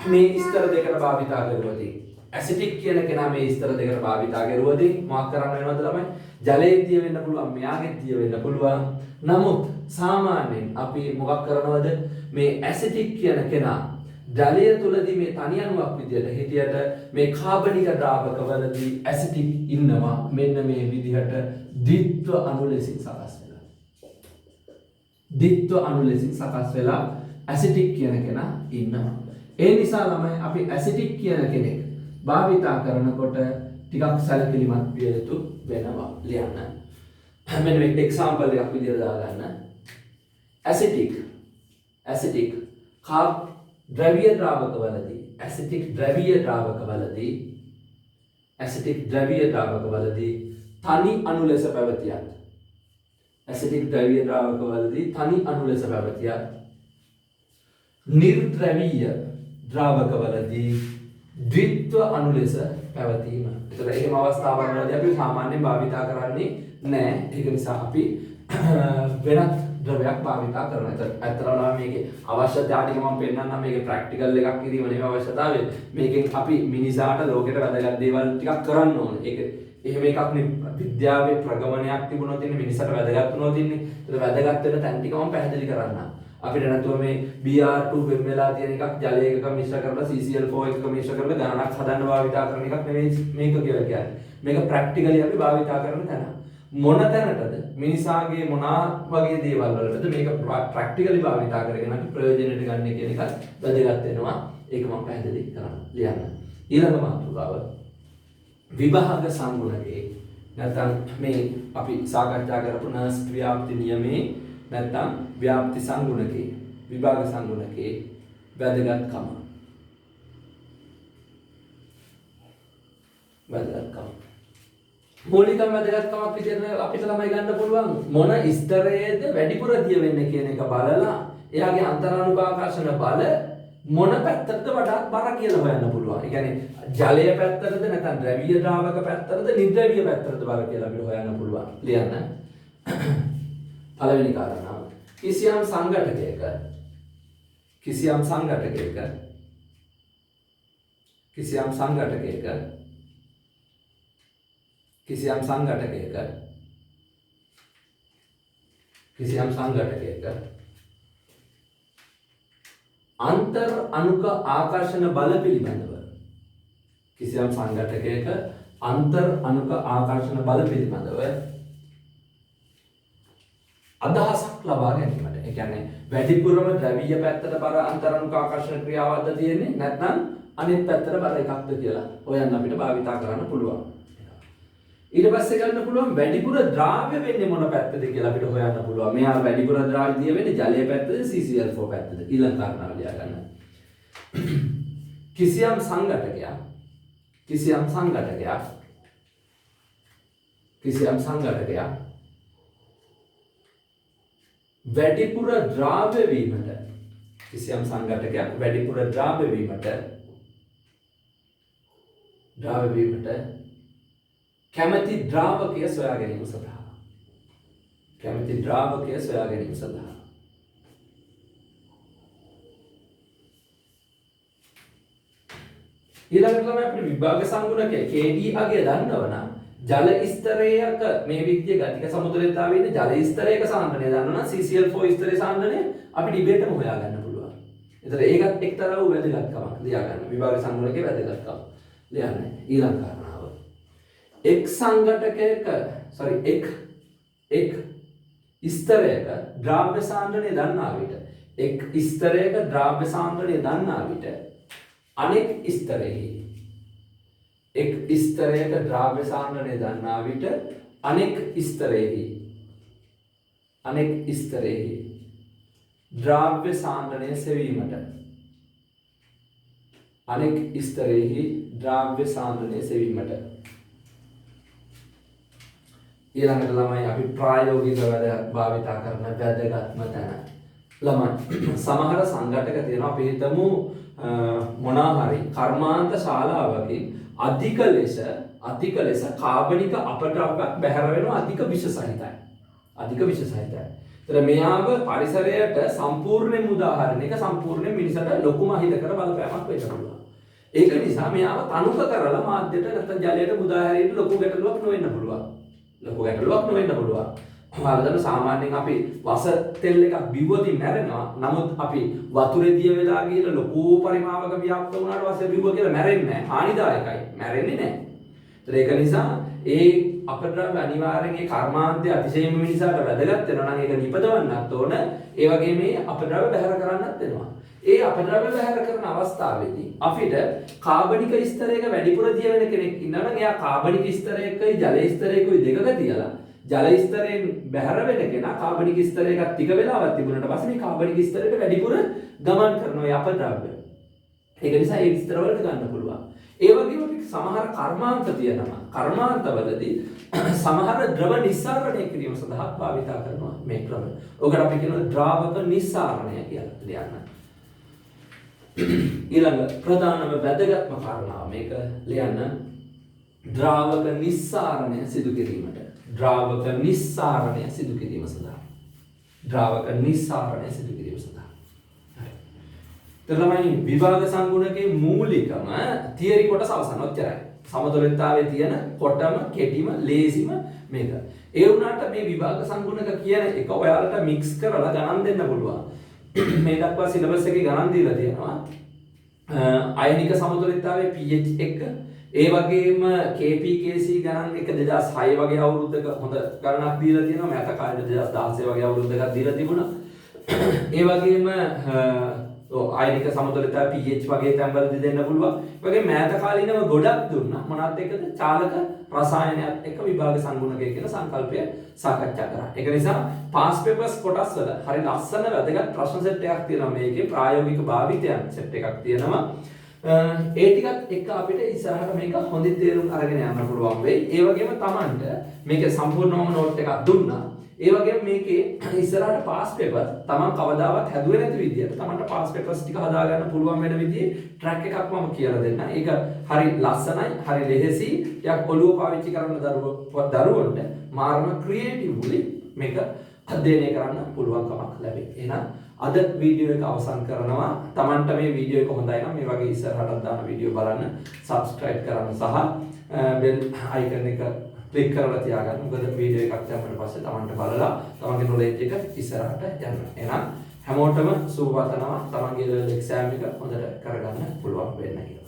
S1: මේ ස්තර දෙකට භාවිතා කරුවදී ඇසිටික් කියන කෙනා මේ ස්තර දෙකට භාවිතා කරුවදී මොකක් කරන්න වෙනවද ළමයි? ජලයේ දිය වෙන්න පුළුවන්, මෙයාගේ දිය වෙන්න පුළුවන්. නමුත් සාමාන්‍යයෙන් අපි මොකක් කරනවද? මේ ඇසිටික් කියන කෙනා ජලය තුලදී මේ තනි අණුවක් විදියට හිටියට මේ කාබනික ද්‍රාවකවලදී ඇසිටික් ඉන්නවා මෙන්න මේ විදිහට ද්විත්ව අණු ලෙසින් සකස් වෙලා. ද්විත්ව අණු ලෙසින් සකස් වෙලා ඇසිටික් කියන කෙනා ඉන්නවා. ඒ නිසා ළමයි අපි ඇසිටික් කියන කෙනෙක් භාවිතා කරනකොට ටිකක් සැලකිලිමත් විය යුතු වෙනවා. ලියන්න. මෙන්න මේ එක්සැම්පල් එකක් විදියට දාගන්න. ඇසිටික් ද්‍රවීය ද්‍රාවකවලදී තනි අණු ලෙස පැවතියත් නිර්ද්‍රවීය ද්‍රාවකවලදී ද්විත්ව අණු ලෙස පැවතීම. ඒතර එහෙම අවස්ථාවන් වලදී අපි සාමාන්‍යයෙන් භාවිතා කරන්නේ නැහැ. ඒක නිසා අපි වෙනත් ද්‍රවයක් භාවිතා කරනවා. ඒතර ඇත්තටම මේකේ අවශ්‍යතාව ටික මම පෙන්නන්නම්. මේකේ ප්‍රැක්ටිකල් එකක් කිරීම නෙමෙයි අවශ්‍යතාවය. මේකෙන් අපි මිනිසාට ලෝකෙට වැදගත් දේවල් ටිකක් කරන්න ඕනේ. ඒක එහෙම එකක් නේ විද්‍යාවේ ප්‍රගමනයක් තිබුණොත් ඉන්නේ මිනිසාට වැදගත් වුණොත් ඉන්නේ. ඒතර වැදගත් වෙන තැන් ටික මම පැහැදිලි කරන්නම්. අපිට නැතුව මේ Br2 වෙන් වෙලා තියෙන එකක් ජලයක මිශ්‍ර කරලා CCl4 එකක මිශ්‍ර කරලා ගණනක් හදන්න භාවිතා කරන එකක් නෙවෙයි මේක කියලා කියන්නේ. මේක ප්‍රැක්ටිකලි අපි භාවිතා කරන තැන. මොන තැනටද මිනිසාගේ මොනා වගේ දේවල් වලටද මේක ප්‍රැක්ටිකලි භාවිතා කරගෙන අපි ප්‍රයෝජනෙට ගන්න කියන එක වැදගත් වෙනවා. ඒක මම පැහැදිලි කරන්න ලියන්න. ඊළඟ මාතෘකාව විභාග සංගුණකේ නැත්නම් මේ අපි සාකච්ඡා කරපු නර්ස් ව්‍යාප්ති නියමේ නැත්නම් ව්‍යාප්ති සංගුණකේ විභාග සංගුණකේ වැදගත්කම. මූලිකම වැදගත්කමක් විදිහට අපිට ළමයි ගන්න පුළුවන් මොන ස්තරයේද වැඩිපුර දිය වෙන්නේ කියන එක බලලා එයාගේ අන්තරානුභාකාශන බල මොන පැත්තටද වඩා බර කියලා හොයන්න පුළුවන්. ඒ කියන්නේ ජලය පැත්තටද නැත්නම් ද්‍රවීය ද්‍රාවක පැත්තටද නිර්ද්‍රවීය පැත්තටද බර කියලා අපිට හොයන්න පුළුවන්. ලියන්න. පළවෙනි කාරණාව. කිසියම් සංඝටකයක අන්තර් අණුක ආකර්ෂණ බල පිළිබඳව අදහසක් ලබා ගැනීමට. ඒ කියන්නේ වැඩිපුරම ද්‍රවීය පැත්තට බර අන්තර් අණුක ආකර්ෂණ ක්‍රියාවක්ද තියෙන්නේ නැත්නම් අනිත් පැත්තට බර එකක්ද කියලා හොයන්න අපිට භාවිතා කරන්න පුළුවන්. ඊට පස්සේ ගන්න පුළුවන් වැඩිපුර ද්‍රාව්‍ය වෙන්නේ මොන පැත්තද කියලා අපිට හොයන්න පුළුවන්. මෙහා වැඩිපුර ද්‍රාව්‍ය දිය වෙන්නේ ජලයේ පැත්තද CCl4 පැත්තද? ඊළඟ කාරණාව ලියා ගන්න. කිසියම් සංඝටකයක් වැඩිපුර ද්‍රාව්‍ය වීමට කැමැති ද්‍රාවකය සොයා ගැනීම සඳහා ඊළඟට තමයි අපිට විභාග සංගුණකයේ KD අගය දන්නවනම් ජල ස්තරයක මේ විද්‍ය ගතික සමුද්‍රතාවයේ ඉන්න ජල ස්තරයක සාන්ද්‍රණය දන්නවනම් CCl4 ස්තරයේ සාන්ද්‍රණය අපි ඩිබේට්ම හොයා ගන්න පුළුවන්. ඒතර ඒකත් එක්තරා වූ වැදගත්කමක් ලියා ගන්න. විභාග සංගුණකයේ වැදගත්කම ලියන්න. ඊළඟ කාරණාව. එක් ස්තරයක ද්‍රව්‍ය සාන්ද්‍රණය දන්නා විට අනෙක් ස්තරයෙහි ද්‍රව්‍ය සාන්ද්‍රණය සෙවීමට ඊළඟට ළමයි අපි ප්‍රායෝගිකව භාවිතා කරන වැදගත්ම තැන. ළමයි සමහර සංඝටක තියෙනවා අපි හිතමු මොනවා හරි කර්මාන්ත ශාලාවකින් අධික ලෙස කාබනික අපද්‍රව්‍යයක් බැහැර වෙනවා අධික විෂ සහිතයි. ඒතර මෙයාව පරිසරයට සම්පූර්ණයෙන් උදාහරණයක සම්පූර්ණයෙන් මිනිසට ලොකුම අහිතකර බලපෑමක් වෙන්න පුළුවන්. ඒක නිසා මෙයාව තනුක කරලා මාධ්‍යයට නැත්නම් ජලයට මුදා හැරීමට ලොකු ගැටලුවක් නොවෙන්න පුළුවන්. ඔයාලා සාමාන්‍යයෙන් අපි වස තෙල් එකක් බිව්වොතින් මැරෙනවා. නමුත් අපි වතුරේ දිය වෙලා ගිහලා ලොකු පරිමාවක ව්‍යාප්ත වුණාට පස්සේ බිව්ව කියලා මැරෙන්නේ නැහැ. හානිදායකයි. මැරෙන්නේ නැහැ. ඒක නිසා ඒ අපද්‍රව්‍ය අනිවාර්යෙන් ඒ කර්මාන්තය අතිශයින්ම මිනිසාට වැදගත් වෙනවා නම් ඒක නිපදවන්නත් ඕන. ඒ වගේම මේ අපද්‍රව්‍ය බැහැර කරන්නත් වෙනවා. ඒ අපද්‍රව්‍ය බැහැර කරන අවස්ථාවේදී අපිට කාබනික ස්තරයක වැඩිපුර දිය වෙන කෙනෙක් ඉන්නවා නම් එයා කාබනික ස්තරයකයි ජල ස්තරයකයි දෙකක තියලා ජල ස්තරයෙන් බැහැර වෙන කෙනා කාබනික ස්තරයක ටික වෙලාවක් තිබුණාට පස්සේ මේ කාබනික ස්තරයට වැඩිපුර ගමන් කරනවා ඒ අපද්‍රව්‍ය. ඒක නිසා ඒ ස්තර වලට ගන්න පුළුවන්. ඒ වගේම සමහර කර්මාන්ත තියෙනවා. කර්මාන්තවලදී සමහර ද්‍රව නිස්සාරණය කිරීම සඳහා භාවිතා කරනවා මේ ක්‍රම. ඔකට අපි කියනවා ද්‍රාවක නිස්සාරණය කියලා ලියන්න. ඊළඟ ප්‍රධානම වැදගත්ම කාරණාව මේක ලියන්න. ද්‍රාවක නිස්සාරණය සිදු කිරීමට. ද්‍රාවක නිස්සාරණය සිදු කිරීම සඳහා. තමයි විභාග සංගුණකේ මූලිකම තියරි කොටස අවසන් ඔච්චරයි. සමතුලිතතාවයේ තියෙන කොටම කෙටිම ලේසිම මේක. ඒ වුණාට මේ විභාග සංගුණක කියන එක ඔයාලට මික්ස් කරලා ගණන් දෙන්න පුළුවන්. මේ දක්වා සිලබස් එකේ ගණන් දීලා තියෙනවා. අයනික සමතුලිතතාවයේ pH 1, ඒ වගේම KPKC ගණන් එක 2006 වගේ අවුරුද්දක හොඳ ගණනක් දීලා තියෙනවා. මෑත කාලේ 2016 වගේ අවුරුද්දකක් දීලා තිබුණා. ඒ වගේම ආයනික සමතුලිතතාව pH වගේ තැන්වලදී දෙන්න පුළුවන්. ඒ වගේ මෑත කාලීනව ගොඩක් දුන්නා. මොනවත් එක්කද? චාලක රසායනයත් එක්ක විභාග සංගුණකය කියන සංකල්පය සාකච්ඡා කරා. ඒක නිසා පාස් පේපර්ස් කොටස් වල හරි ලස්සන වැදගත් ප්‍රශ්න සෙට් එකක් තියෙනවා. මේකේ ප්‍රායෝගික භාවිතයන් සෙට් එකක් තියෙනවා. ඒ ටිකත් එක්ක අපිට ඉස්සරහට මේක හොඳින් තේරුම් අරගෙන යන්න පුළුවන් වෙයි. ඒ වගේම Tamanට මේකේ සම්පූර්ණවම නෝට් එකක් දුන්නා. ඒ වගේම මේකේ ඉස්සරහට පාස් පේපර් Taman කවදාවත් හැදුවේ නැති විදියට Tamanට පාස් පේපර්ස් ටික හදා ගන්න පුළුවන් වෙන විදිහේ ට්‍රැක් එකක් මම කියලා දෙන්න. ඒක හරි ලස්සනයි, හරි ලෙහෙසි. ටිකක් ඔළුව පාවිච්චි කරන දරුවන්ට මාර්ම ක්‍රියේටිව්ලි මේක අධ්‍යයනය කරන්න පුළුවන්කමක් ලැබේ. එහෙනම් අද වීඩියෝ එක අවසන් කරනවා. Tamanට මේ වීඩියෝ එක හොඳයි නම් මේ වගේ ඉස්සරහට දාන වීඩියෝ බලන්න, subscribe කරන්න සහ bell icon එක ක්ලික් කරලා තියාගන්න. මොකද වීඩියෝ එකක් දැම්මම පස්සේ Tamanට බලලා තමන්ගේ knowledge එක ඉස්සරහට යන්න. එහෙනම් හැමෝටම සුබ පතනවා තමන්ගේ exam එක හොඳට කරගන්න පුළුවන් වෙන්න කියලා.